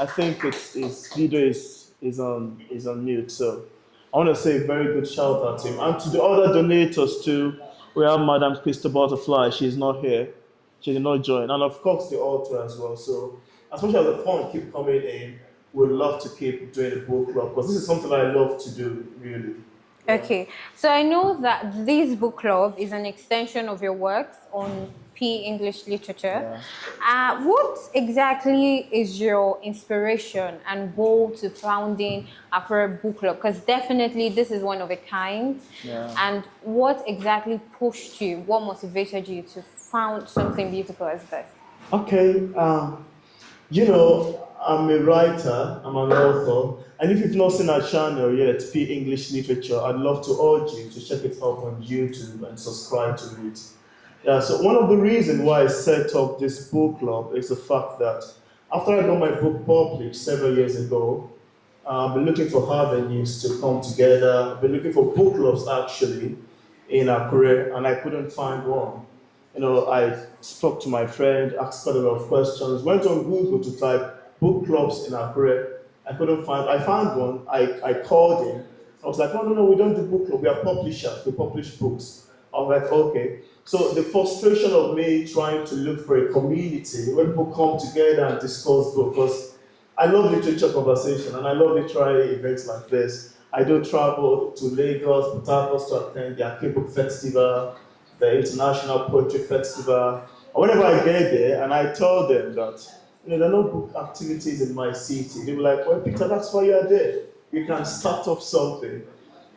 I think his video is on mute. So I want to say a very good shout out to him and to the other donators too. We have Madam Crystal Butterfly. She's not here. She did not join, and of course the author as well. So as much as the fun keep coming in, we'd love to keep doing the book club because this is something I love to do really. Okay, so I know that this book club is an extension of your works on P English literature. What exactly is your inspiration and goal to founding Akure Book Club? Because definitely this is one of a kind. And what exactly pushed you? What motivated you to found something beautiful as this? Okay, you know, I'm a writer, I'm an author, and if you've not seen our channel yet, P English Literature, I'd love to urge you to check it out on YouTube and subscribe to it. Yeah, so one of the reasons why I set up this book club is the fact that after I got my book published several years ago, I've been looking for avenues to come together. I've been looking for book clubs actually in Akure, and I couldn't find one. I spoke to my friend, asked quite a lot of questions, went on Google to type book clubs in Akure. I found one. I called him. I was like, no, no, no, we don't do book club. We are publishers. We publish books. I was like, okay. So the frustration of me trying to look for a community where people come together and discuss books, because I love literature conversation and I love literary events like this. I do travel to Lagos, Port Harcourt to attend the Akure Book Festival, the International Poetry Festival. And whenever I get there and I tell them that there are no book activities in my city, they were like, well, Peter, that's why you are there. You can start up something.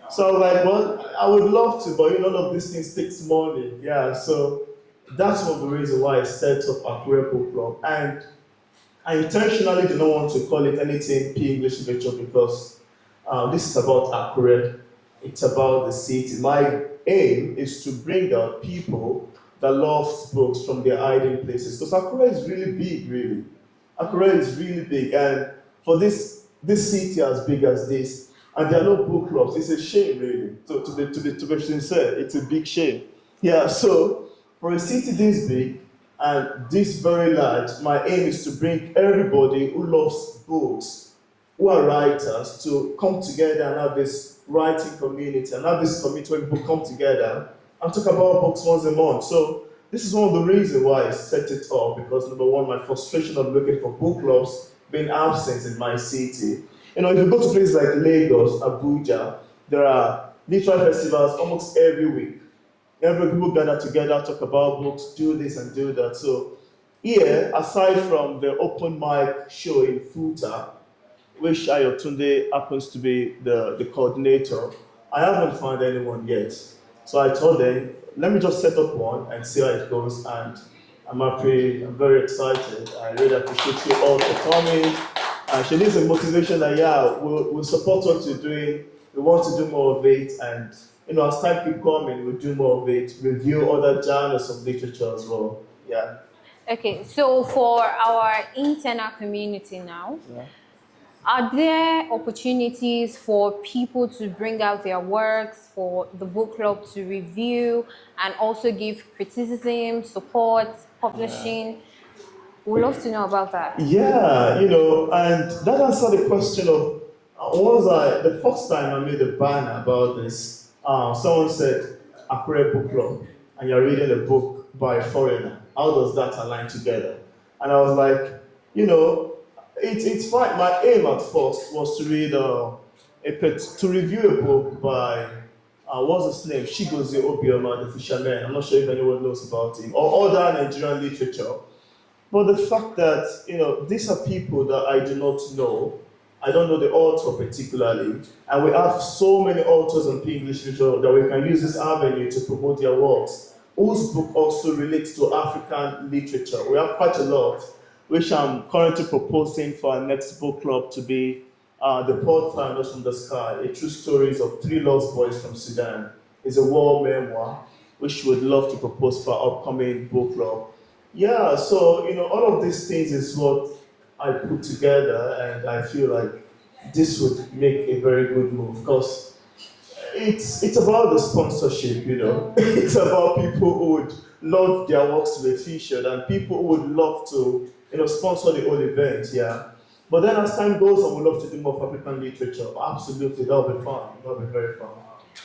So I was like, well, I would love to, but none of these things takes money. Yeah, so that's one of the reasons why I set up Akure Book Club. And I intentionally do not want to call it anything P English literature because this is about Akure. It's about the city. My aim is to bring out people that love books from their hiding places because Akure is really big, really. Akure is really big, and for this city as big as this, and there are no book clubs, it's a shame, really. To be sincere, it's a big shame. Yeah, so for a city this big and this very large, my aim is to bring everybody who loves books, who are writers, to come together and have this writing community and have this community where people come together and talk about books once a month. So this is one of the reasons why I set it up, because number one, my frustration of looking for book clubs being absent in my city. If you go to places like Lagos, Abuja, there are literary festivals almost every week. Every people gather together, talk about books, do this and do that. So here, aside from the open mic show in Futa, which Ayotunde happens to be the coordinator, I haven't found anyone yet. So I told them, let me just set up one and see how it goes. And I'm very excited. I really appreciate you all for coming. She needs a motivation that, yeah, we'll support what you're doing. We want to do more of it. And, as time keep coming, we'll do more of it, review other genres of literature as well. Yeah. Okay, so for our internal community now, Yeah. are there opportunities for people to bring out their works, for the book club to review and also give criticism, support, publishing? We'd love to know about that. Yeah, and that answered the question of the first time I made a banner about this, someone said, Akure Book Club, and you're reading a book by a foreigner. How does that align together? And I was like, it's fine. My aim at first was to read to review a book by what's his name? Chigozie Obioma, the fisherman. I'm not sure if anyone knows about him, or other Nigerian literature. But the fact that, these are people that I do not know, I don't know the author particularly, and we have so many authors on English literature that we can use this avenue to promote their works, whose book also relates to African literature. We have quite a lot, which I'm currently proposing for our next book club to be The Port Finders from the Sky, a true stories of three lost boys from Sudan. It's a war memoir, which we would love to propose for our upcoming book club. Yeah, so all of these things is what I put together, and I feel like this would make a very good move because it's about the sponsorship, it's about people who would love their works to be featured and people who would love to sponsor the whole event. Yeah, but then as time goes on, we love to do more African literature. Absolutely, that'll be fun. That'll be very fun.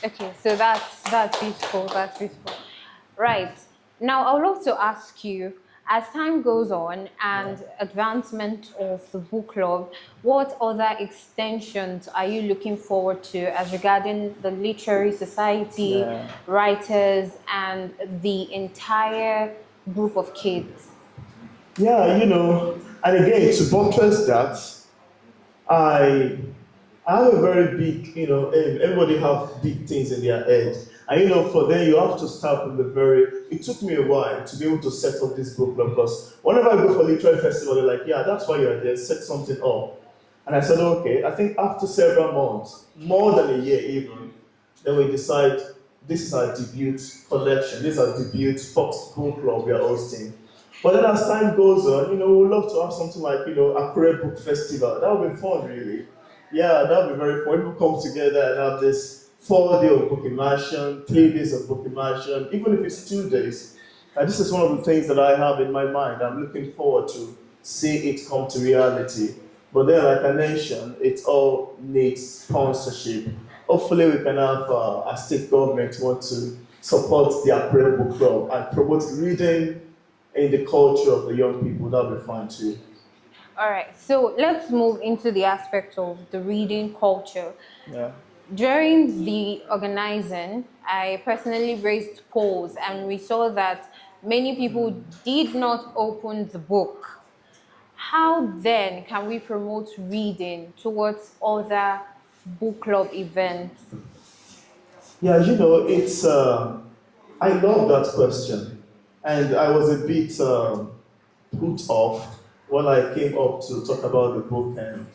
Okay, so that's useful. That's useful. Right. Now, I would love to ask you, as time goes on and advancement of the book club, what other extensions are you looking forward to as regarding the literary society, writers, and the entire group of kids? Yeah, and again, to buttress that, I have a very big, aim. Everybody have big things in their head. And for them, you have to start from it took me a while to be able to set up this book club because whenever I go for literary festival, they're like, yeah, that's why you're there, set something up. And I said, okay, I think after several months, more than a year even, then we decide, this is our debut collection, this is our debut Fox Book Club we are hosting. But then as time goes on, we'd love to have something like, Akure Book Festival. That would be fun, really. Yeah, that would be very fun. People come together and have this 4 day of book immersion, 3 days of book immersion, even if it's 2 days. And this is one of the things that I have in my mind. I'm looking forward to see it come to reality. But then, like I mentioned, it all needs sponsorship. Hopefully, we can have our state government want to support the Akure Book Club and promote reading in the culture of the young people. That'll be fine too. All right, so let's move into the aspect of the reading culture. Yeah. During the organizing, I personally raised polls and we saw that many people did not open the book. How then can we promote reading towards other book club events? Yeah, it's. I love that question, and I was a bit put off when I came up to talk about the book, and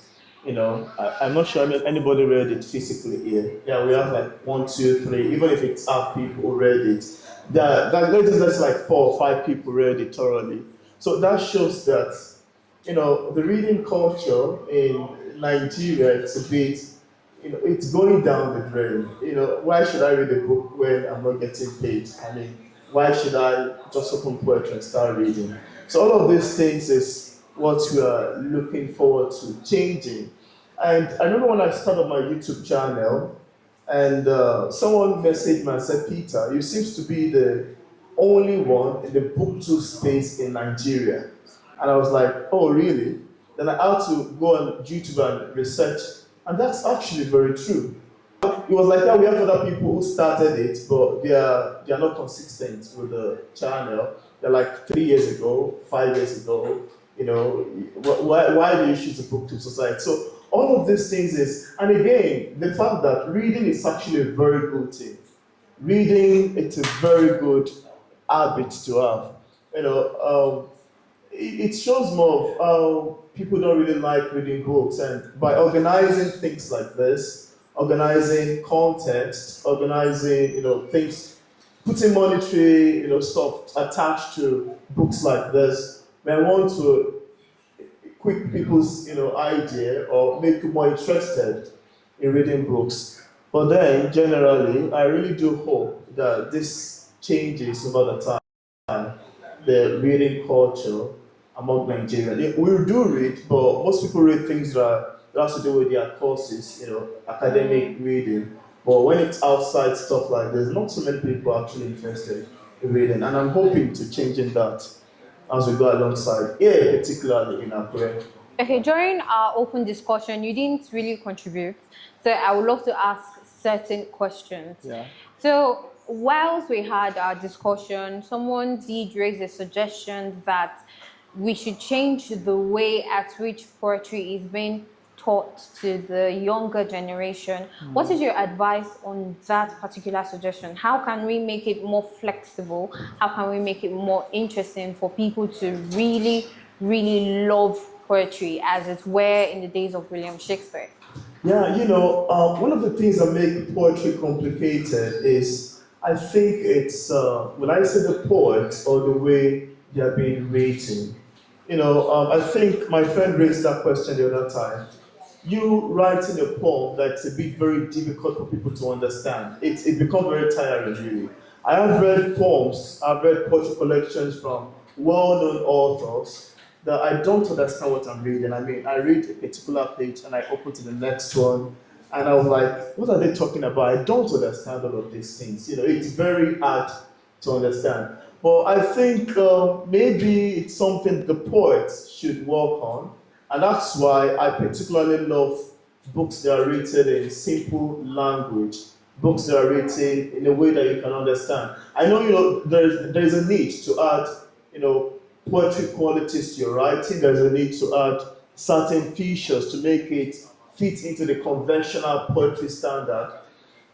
I'm not sure anybody read it physically here. Yeah, we have like 1, 2, 3. Even if it's half people who read it, that's like 4 or 5 people read it thoroughly. So that shows that the reading culture in Nigeria, it's a bit, it's going down the drain. Why should I read a book when I'm not getting paid? I mean, why should I just open poetry and start reading? So all of these things is what we are looking forward to changing. And I remember when I started my YouTube channel, and someone messaged me and said, Peter, you seems to be the only one in the booktube space in Nigeria. And I was like, oh, really? Then I had to go on YouTube and research, and that's actually very true. It was like, yeah, we have other people who started it, but they are not consistent with the channel. They're like 3 years ago, 5 years ago. Why do you choose a booktube society? So all of these things is, and again, the fact that reading is actually a very good thing. Reading, it's a very good habit to have. It shows more of how people don't really like reading books, and by organizing things like this, organizing context, organizing things, putting monetary stuff attached to books like this, may want to quick people's idea or make you more interested in reading books. But then generally, I really do hope that this changes over the time, the reading culture among Nigerians. We do read, but most people read things that has to do with their courses, academic reading. But when it's outside stuff like this, not so many people are actually interested in reading. And I'm hoping to changing that as we go alongside, yeah, particularly in Akure. Okay, during our open discussion, you didn't really contribute. So I would love to ask certain questions. Yeah. So whilst we had our discussion, someone did raise a suggestion that we should change the way at which poetry is being taught to the younger generation. What is your advice on that particular suggestion? How can we make it more flexible? How can we make it more interesting for people to really, really love poetry as it were in the days of William Shakespeare? Yeah, one of the things that make poetry complicated is I think it's when I say the poet or the way they are being written. I think my friend raised that question the other time. You writing a poem that's a bit very difficult for people to understand. It becomes very tiring, really. I have read poems, I've read poetry collections from well-known authors that I don't understand what I'm reading. I mean, I read a particular page and I open to the next one, and I was like, what are they talking about? I don't understand all of these things. It's very hard to understand. But I think maybe it's something the poets should work on, and that's why I particularly love books that are written in simple language, books that are written in a way that you can understand. I know, there's a need to add, poetry qualities to your writing. There's a need to add certain features to make it fit into the conventional poetry standard.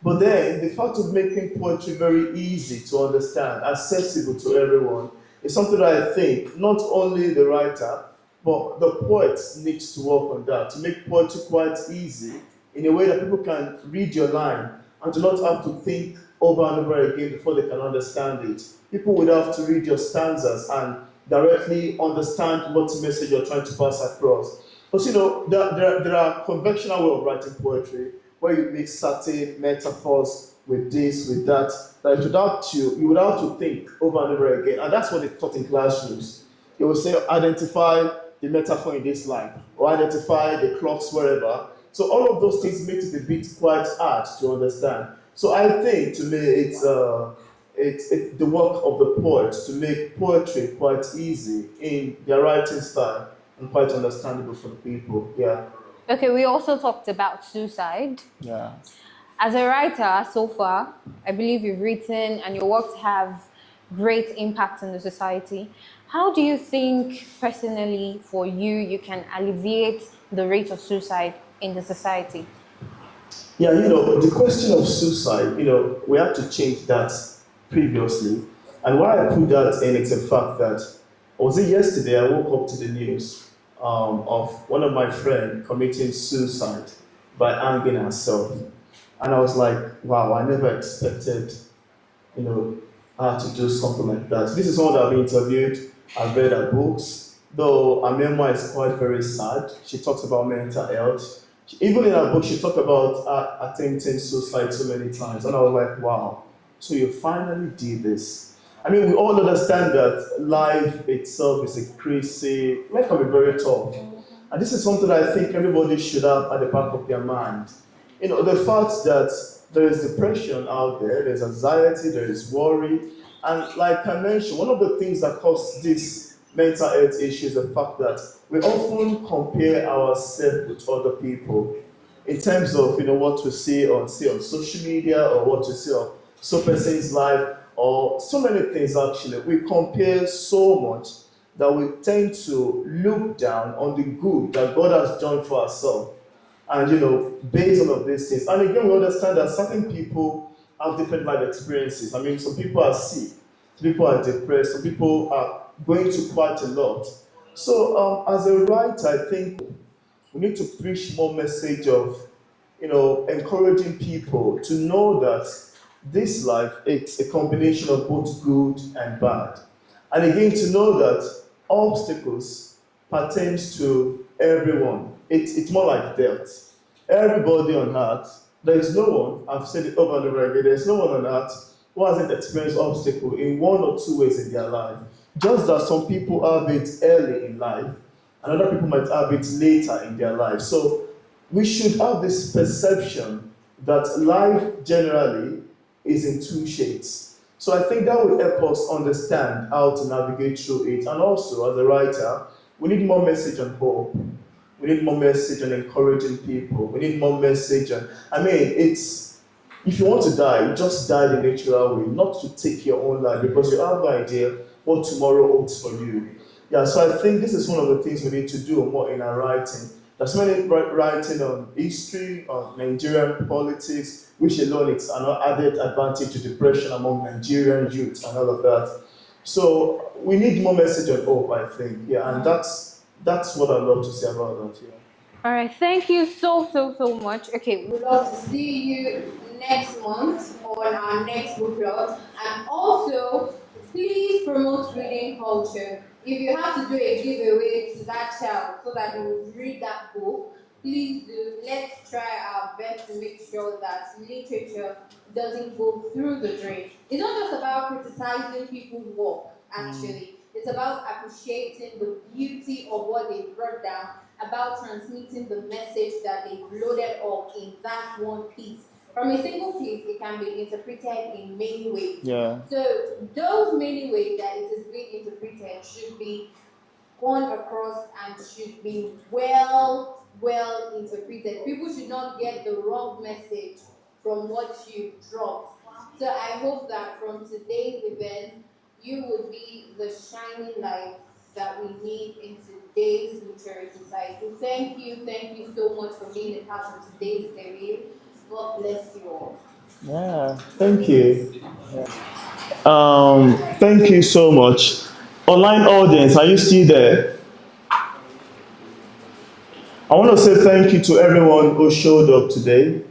But then the fact of making poetry very easy to understand, accessible to everyone, is something that I think not only the writer, but the poets needs to work on that, to make poetry quite easy in a way that people can read your line and do not have to think over and over again before they can understand it. People would have to read your stanzas and directly understand what message you're trying to pass across. But there are conventional way of writing poetry where you mix certain metaphors with this, with that, that you would have to think over and over again. And that's what they taught in classrooms. They will say, identify the metaphor in this line, or identify the clocks wherever. So all of those things make it a bit quite hard to understand. So I think to me it's the work of the poets to make poetry quite easy in their writing style and quite understandable for the people. Yeah. Okay, we also talked about suicide. Yeah. As a writer, so far, I believe you've written and your works have great impact on the society. How do you think, personally, for you, you can alleviate the rate of suicide in the society? Yeah, the question of suicide, we had to change that previously. And why I put that in is the fact that, was it yesterday, I woke up to the news of one of my friends committing suicide by hanging herself. And I was like, wow, I never expected, her to do something like that. This is someone that I've interviewed, I've read her books, though her memoir is quite very sad. She talks about mental health. Even in her book, she talked about attempting suicide so many times. And I was like, wow, so you finally did this. I mean, we all understand that life itself is a crazy, life can be very tough. And this is something that I think everybody should have at the back of their mind. The fact that there is depression out there, there's anxiety, there is worry. And like I mentioned, one of the things that causes this mental health issue is the fact that we often compare ourselves with other people in terms of what we see on social media or what we see on some person's life or so many things actually. We compare so much that we tend to look down on the good that God has done for ourselves. And based on all of these things. And again, we understand that certain people have different life experiences. I mean, some people are sick, some people are depressed, some people are going through quite a lot. So as a writer, I think we need to preach more message of, encouraging people to know that this life, it's a combination of both good and bad. And again, to know that obstacles pertains to everyone. It's more like death. Everybody on earth, there is no one, I've said it over and over again, there's no one on earth who hasn't experienced obstacle in one or two ways in their life. Just that some people have it early in life, and other people might have it later in their life. So we should have this perception that life generally is in two shades. So I think that will help us understand how to navigate through it. And also, as a writer, we need more message on hope. We need more message on encouraging people. We need more message on, if you want to die, you just die the natural way, not to take your own life because you have no idea what tomorrow holds for you. Yeah, so I think this is one of the things we need to do more in our writing. There's many writing on history, on Nigerian politics, which alone is an added advantage to depression among Nigerian youth and all of that. So we need more message on hope, I think. Yeah, and that's what I'd love to say about that. Yeah. All right, thank you so much. Okay, we'd love to see you next month on our next book club. And also, please promote reading culture. If you have to do a giveaway to that child so that he will read that book, please do. Let's try our best to make sure that literature doesn't go through the drain. It's not just about criticizing people's work, actually. It's about appreciating the beauty of what they brought down, about transmitting the message that they loaded up in that one piece. From a single piece, it can be interpreted in many ways. Yeah. So those many ways that it is being interpreted should be gone across and should be well interpreted. People should not get the wrong message from what you dropped. So I hope that from today's event, you will be the shining light that we need in today's literary society. Thank you so much for being a part of today's event. God bless you all. Yeah, thank you. Thank you so much. Online audience, are you still there? I want to say thank you to everyone who showed up today.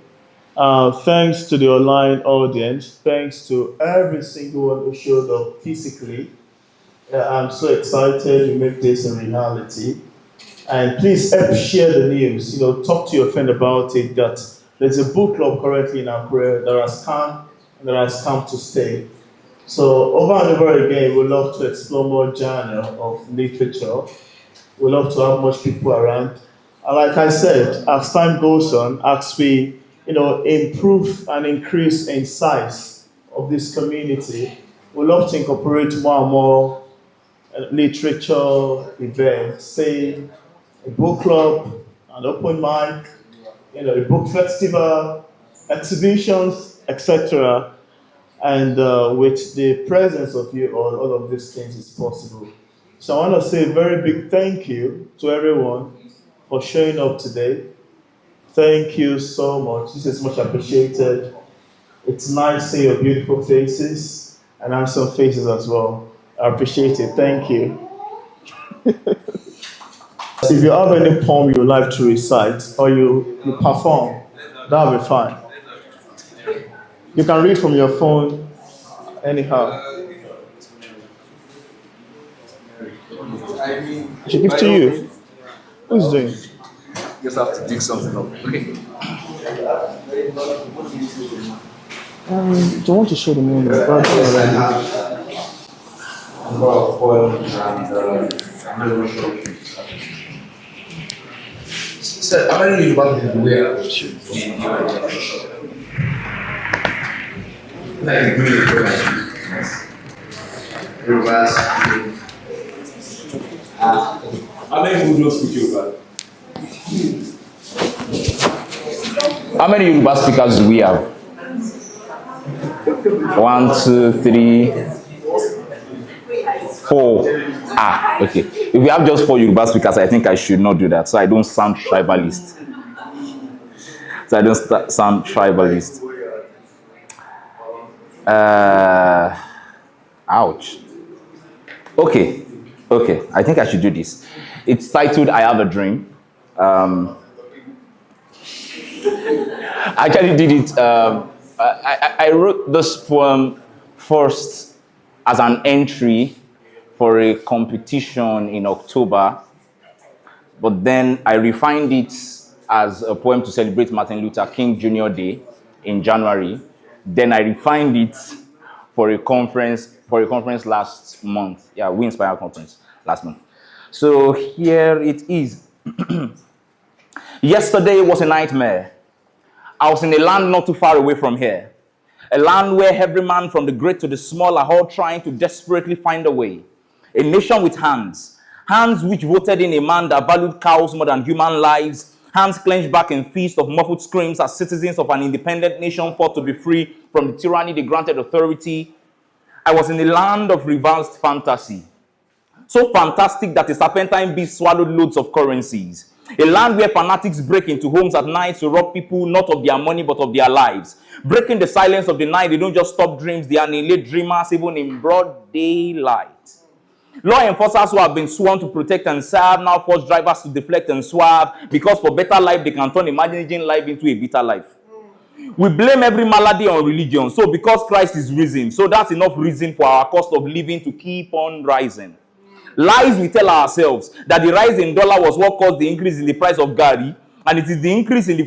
Thanks to the online audience. Thanks to every single one who showed up physically. I'm so excited to make this a reality. And please help share the news. Talk to your friend about it. That there's a book club currently in Akure that has come to stay. So over and over again, we love to explore more genre of literature. We love to have much people around. And like I said, as time goes on, as we improve and increase in size of this community, we love to incorporate more and more literature events, say a book club, an open mic, a book festival, exhibitions, etc. And with the presence of you all of these things is possible. So I want to say a very big thank you to everyone for showing up today. Thank you so much. This is much appreciated. It's nice to see your beautiful faces and handsome faces as well. I appreciate it. Thank you. If you have any poem you would like to recite or you perform, that'll be fine. You can read from your phone anyhow. I should give to you. Who's doing? Just have to dig something up. Okay. Do you want to show the moon? Sir, how many Yoruba people were like Yorubas? How many people don't speak Yoruba? How many Yoruba speakers do we have? 1, 2, 3, 4. Okay. If we have just 4 Yoruba speakers, I think I should not do that, so I don't sound tribalist. Sound tribalist. Ouch. Okay. I think I should do this. It's titled "I Have a Dream." I actually did it. I wrote this poem first as an entry for a competition in October, but then I refined it as a poem to celebrate Martin Luther King Jr. Day in January. Then I refined it for a conference last month. Yeah, We Inspire conference last month. So here it is. Yesterday was a nightmare. I was in a land not too far away from here. A land where every man from the great to the small are all trying to desperately find a way. A nation with hands. Hands which voted in a man that valued cows more than human lives. Hands clenched back in fist of muffled screams as citizens of an independent nation fought to be free from the tyranny they granted authority. I was in a land of reversed fantasy. So fantastic that a serpentine beast swallowed loads of currencies. A land where fanatics break into homes at night to rob people not of their money but of their lives. Breaking the silence of the night, they don't just stop dreams, they annihilate dreamers even in broad daylight. Law enforcers who have been sworn to protect and serve now force drivers to deflect and swerve because for better life they can turn imagination life into a bitter life. We blame every malady on religion, so because Christ is risen, so that's enough reason for our cost of living to keep on rising. Lies we tell ourselves that the rise in dollar was what caused the increase in the price of gari, and it is the increase in the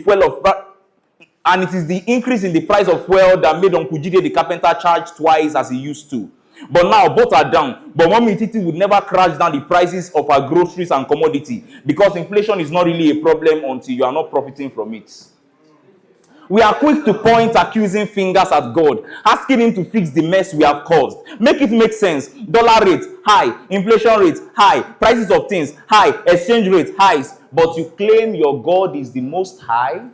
price of fuel that made Uncle Jide the carpenter charge twice as he used to. But now both are down. But Mommy Titi would never crash down the prices of our groceries and commodity because inflation is not really a problem until you are not profiting from it. We are quick to point accusing fingers at God, asking him to fix the mess we have caused. Make it make sense. Dollar rate high, inflation rate high, prices of things high, exchange rate highs, but you claim your God is the most high?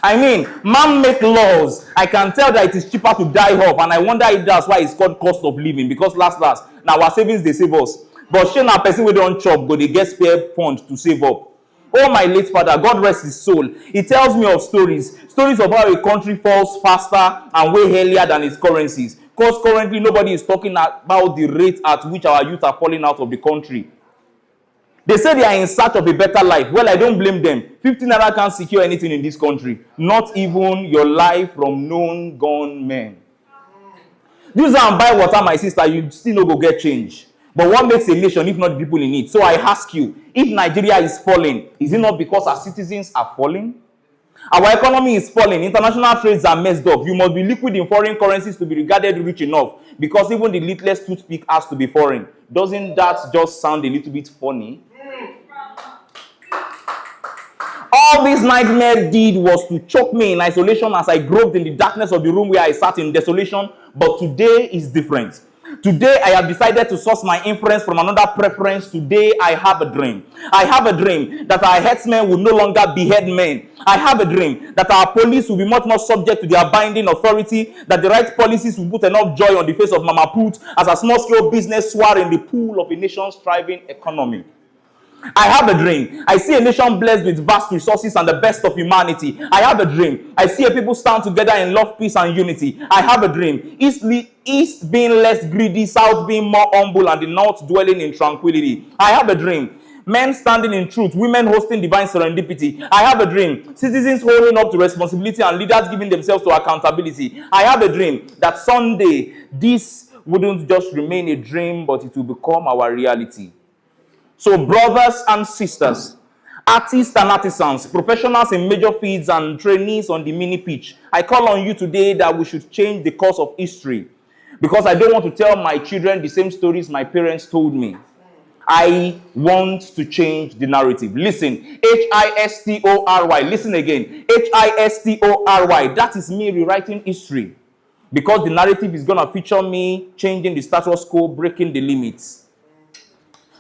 I mean, man make laws. I can tell that it is cheaper to die off, and I wonder if that's why it's called cost of living, because last, now our savings they save us. But shey na person we don't chop, but they get spare fund to save up. Oh, my late father, God rest his soul. He tells me of stories of how a country falls faster and way earlier than its currencies. Because currently nobody is talking about the rate at which our youth are falling out of the country. They say they are in search of a better life. Well, I don't blame them. 15 naira can't secure anything in this country. Not even your life from known gone men. Use and buy water, my sister, you still no go get change. But what makes a nation if not the people in it? So I ask you, if Nigeria is falling, is it not because our citizens are falling? Our economy is falling. International trades are messed up. You must be liquid in foreign currencies to be regarded rich enough, because even the littlest toothpick has to be foreign. Doesn't that just sound a little bit funny? All this nightmare did was to choke me in isolation as I groped in the darkness of the room where I sat in desolation. But today is different. Today I have decided to source my inference from another preference. Today I have a dream. I have a dream that our headsmen will no longer behead men. I have a dream that our police will be much more subject to their binding authority, that the right policies will put enough joy on the face of Mama Put as a small-scale business swar in the pool of a nation's thriving economy. I have a dream. I see a nation blessed with vast resources and the best of humanity. I have a dream. I see a people stand together in love, peace, and unity. I have a dream. East being less greedy, South being more humble, and the North dwelling in tranquility. I have a dream. Men standing in truth, women hosting divine serendipity. I have a dream. Citizens holding up to responsibility and leaders giving themselves to accountability. I have a dream that someday this wouldn't just remain a dream, but it will become our reality. So brothers and sisters, artists and artisans, professionals in major fields and trainees on the mini pitch, I call on you today that we should change the course of history, because I don't want to tell my children the same stories my parents told me. I want to change the narrative. Listen, History. Listen again, History. That is me rewriting history, because the narrative is going to feature me changing the status quo, breaking the limits.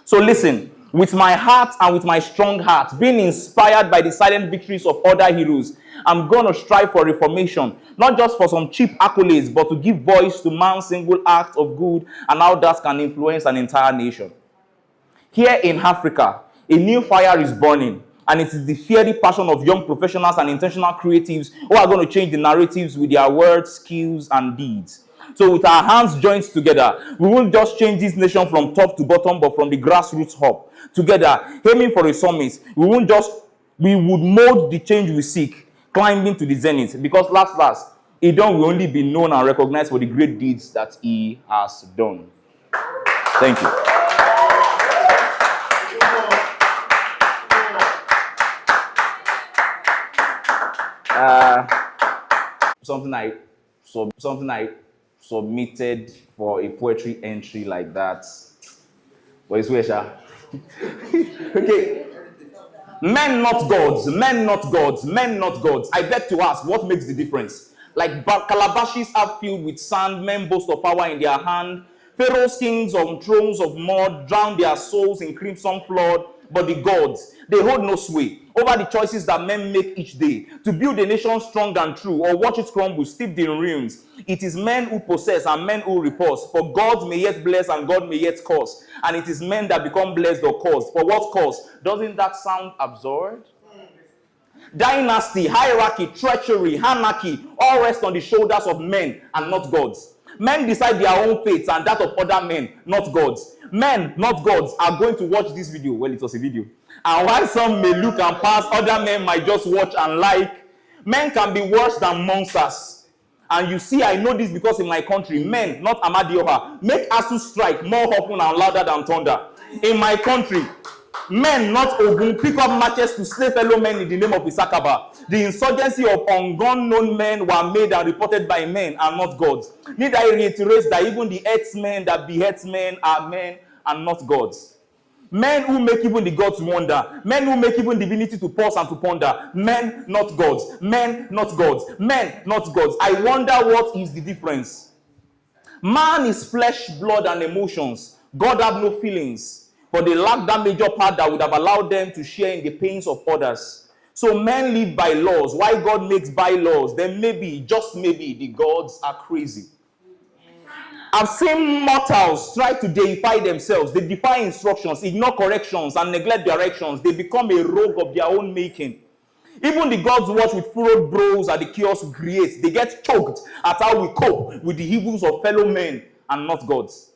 So listen, with my heart and with my strong heart, being inspired by the silent victories of other heroes, I'm going to strive for reformation, not just for some cheap accolades, but to give voice to man's single act of good and how that can influence an entire nation. Here in Africa, a new fire is burning, and it is the fiery passion of young professionals and intentional creatives who are going to change the narratives with their words, skills, and deeds. So with our hands joined together, we won't just change this nation from top to bottom, but from the grassroots up. Together, aiming for a summit, we would mold the change we seek, climbing to the zenith. Because last, Edom will only be known and recognized for the great deeds that he has done. Thank you. Something I submitted for a poetry entry like that. But it's where, Sha? Okay. Men not gods, men not gods, men not gods. I beg to ask, what makes the difference? Like calabashes are filled with sand, men boast of power in their hand. Pharaoh's kings on thrones of mud drown their souls in crimson flood. But the gods, they hold no sway over the choices that men make each day to build a nation strong and true, or watch it crumble, steeped in ruins. It is men who possess and men who repulse. For God may yet bless and God may yet curse. And it is men that become blessed or cursed. For what cause? Doesn't that sound absurd? Dynasty, hierarchy, treachery, anarchy, all rest on the shoulders of men and not gods. Men decide their own fates and that of other men, not gods. Men, not gods, are going to watch this video. Well, it was a video. And while some may look and pass, other men might just watch and like. Men can be worse than monsters. And you see, I know this because in my country, men, not Amadioha, make ASU strike more often and louder than thunder. In my country, men, not Ogun, pick up matches to slay fellow men in the name of Isakaba. The insurgency of unknown men were made and reported by men and not gods. Need I reiterate that even the herdsmen that beheads men are men and not gods. Men who make even the gods wonder. Men who make even divinity to pause and to ponder. Men, not gods. Men, not gods. Men, not gods. I wonder what is the difference. Man is flesh, blood, and emotions. God have no feelings. But they lack that major part that would have allowed them to share in the pains of others. So men live by laws. Why God makes bylaws? Then maybe, just maybe, the gods are crazy. I've seen mortals try to deify themselves. They defy instructions, ignore corrections, and neglect directions. They become a rogue of their own making. Even the gods watch with furrowed brows at the chaos we create. They get choked at how we cope with the evils of fellow men and not gods.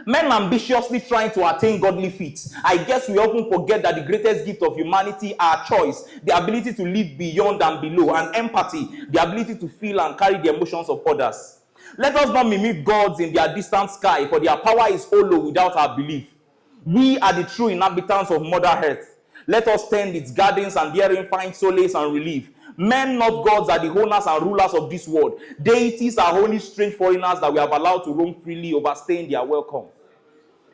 Men ambitiously trying to attain godly feats. I guess we often forget that the greatest gift of humanity are choice, the ability to live beyond and below, and empathy, the ability to feel and carry the emotions of others. Let us not mimic gods in their distant sky, for their power is hollow without our belief. We are the true inhabitants of Mother Earth. Let us tend its gardens and therein find solace and relief. Men, not gods, are the owners and rulers of this world. Deities are only strange foreigners that we have allowed to roam freely, overstaying their welcome.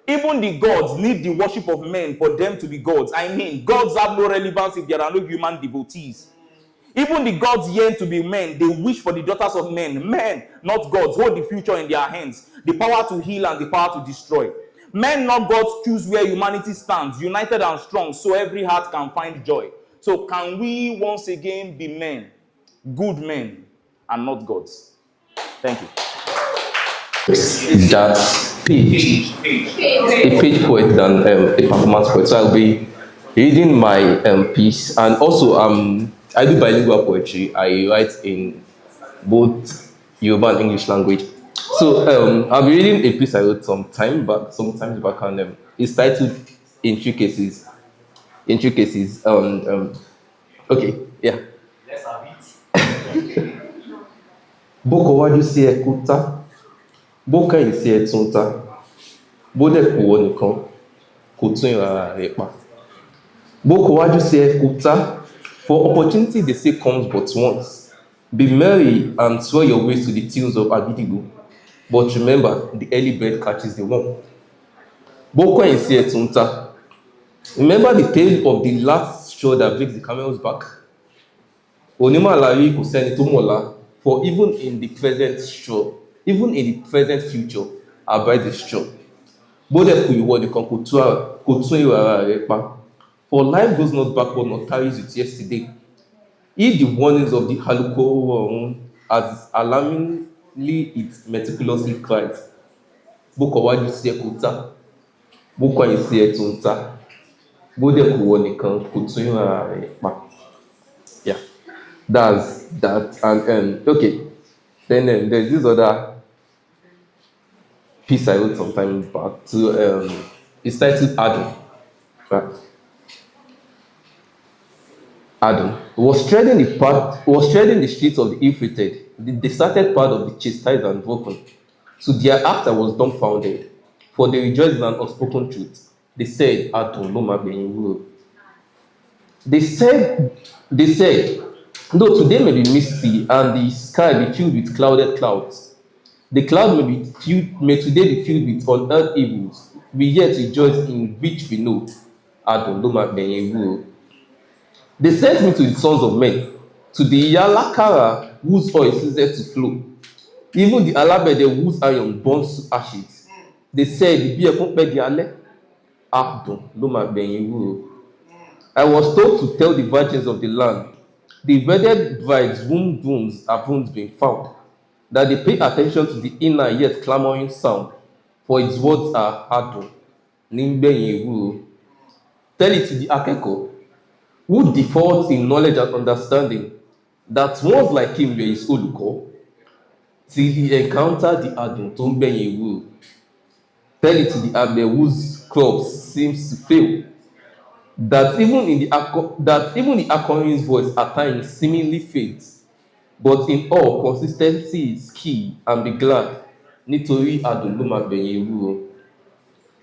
Even the gods need the worship of men for them to be gods. I mean, gods have no relevance if there are no human devotees. Even the gods yearn to be men. They wish for the daughters of men. Men, not gods, hold the future in their hands. The power to heal and the power to destroy. Men, not gods, choose where humanity stands, united and strong, so every heart can find joy. So can we once again be men, good men, and not gods? Thank you. That a page poet than a performance poet. So I'll be reading my piece, and also I do bilingual poetry. I write in both Yoruba and English language. So I'll be reading a piece I wrote sometimes back, and it's titled "Intricacies." Intricacies. Okay, yeah. Boko wájú sí ẹkúta, bó kẹ́yìn sí ẹtúnta, bó dẹ̀ kù wọ nìkan, kò tún ìrara rẹ̀ pa. Boko wájú sí ẹkúta, for opportunity they say comes but once. Be merry and swear your ways to the tunes of Agidigbo. But remember, the early bird catches the worm. Bó kẹ́yìn sí ẹtúnta, remember the tale of the last straw that breaks the camel's back? Onímọ̀lárí kò sẹ́ni tó mọ̀lá, for even in the present straw, even in the present future, abides the straw. Bó dẹ̀ kù ìwọ nìkan kò tún ìrara rẹ̀ pa. For life goes not backward nor tarries with yesterday. Heed the warnings of the Alukoro ọ̀run as alarmingly it meticulously cries. Bó kọ wájú sí ẹkúta, bó kọ̀yìn sí ẹtúnta, bó dẹ̀ kù ìwọ nìkan kò tún ìrara rẹ̀ pa. Yeah. That's that. And okay, then there's this other piece I wrote some time back to it's titled Adam. Right. Adam was treading the streets of the ill-fated, the deserted part of the chastised and broken. So their actor was dumbfounded, for they rejoiced in an unspoken truth. They said, Adam, no man. They said, though today may be misty and the sky be filled with clouded clouds, the cloud may today be filled with unearthly evils. We yet rejoice in which we know. Adam, no man. They sent me to the sons of men, to the Yalakara whose oil ceased to flow, even the Alabede whose iron burns to ashes. They said, Bí ẹkún pẹ́ di alẹ́, Adùn ló máa gbẹ̀yìn ewúro. I was told to tell the virgins of the land, the wedded brides whom brooms haven't been found, that they pay attention to the inner yet clamoring sound, for its words are Adùn ní gbẹ̀yìn ewúro. Tell it to the akẹ́kọ̀ọ́, who defaults in knowledge and understanding, that ones like him were his olùkọ́, till he encountered the Adùn tó ń gbẹ̀yìn ewúro. Tell it to the Abbe whose crops seems to fail, that even the Akorin's voice at times seemingly fades, but in all consistency is key, and be glad, nítorí Adùn ló máa gbẹ̀yìn ewúro.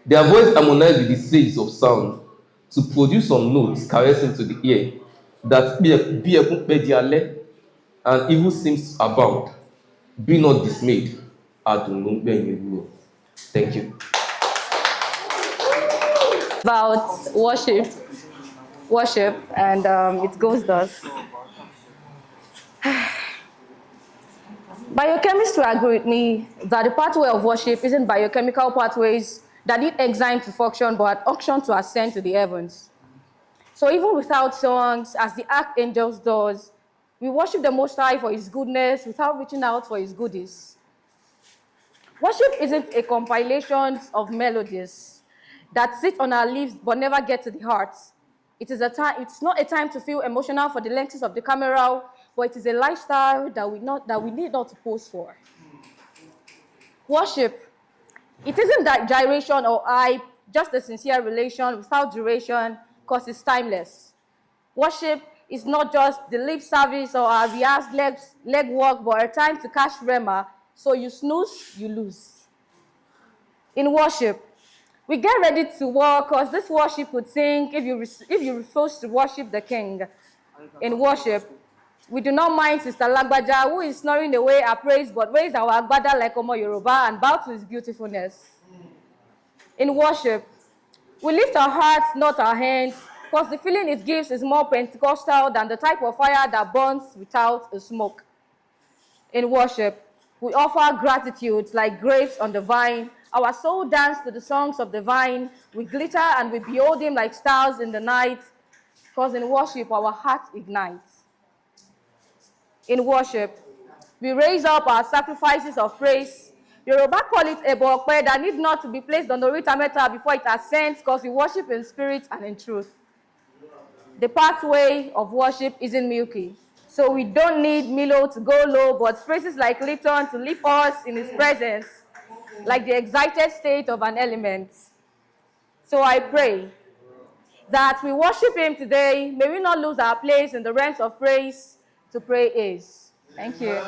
Their voice harmonized with the sages of sound, to produce some notes caressing to the ear, that bí ẹkún pẹ́ di alẹ́, and evil seems to abound. Be not dismayed, Adùn ló ń gbẹ̀yìn ewúro. Thank you. About worship, and it goes thus. Biochemists will agree with me that the pathway of worship isn't biochemical pathways that need enzyme to function, but had unction to ascend to the heavens. So even without songs, as the archangels does, we worship the Most High for His goodness without reaching out for His goodies. Worship isn't a compilation of melodies that sit on our lips but never get to the heart. It's not a time to feel emotional for the lenses of the camera, but it is a lifestyle that we need not to pose for. Worship It isn't that gyration or hype, just a sincere relation without duration, because it's timeless. Worship is not just the lip service or a rehearsed leg work, but a time to catch rema. So you snooze, you lose. In worship, we get ready to work because this worship would sink if you refuse to worship the King. In worship, we do not mind Sister Lagbaja, who is snoring away our praise, but raise our agbada like Omo Yoruba and bow to his beautifulness. In worship, we lift our hearts, not our hands, because the feeling it gives is more Pentecostal than the type of fire that burns without a smoke. In worship, we offer gratitude like grapes on the vine. Our soul dance to the songs of the vine. We glitter and we behold him like stars in the night, because in worship, our hearts ignite. In worship, we raise up our sacrifices of praise. Yoruba call it ebo okpe that need not to be placed on the Rita Meta before it ascends, because we worship in spirit and in truth. The pathway of worship isn't milky, so we don't need Milo to go low, but praises like Lipton to lift us in his presence, like the excited state of an element. So I pray that we worship him today. May we not lose our place in the realms of praise to pray is. Thank you.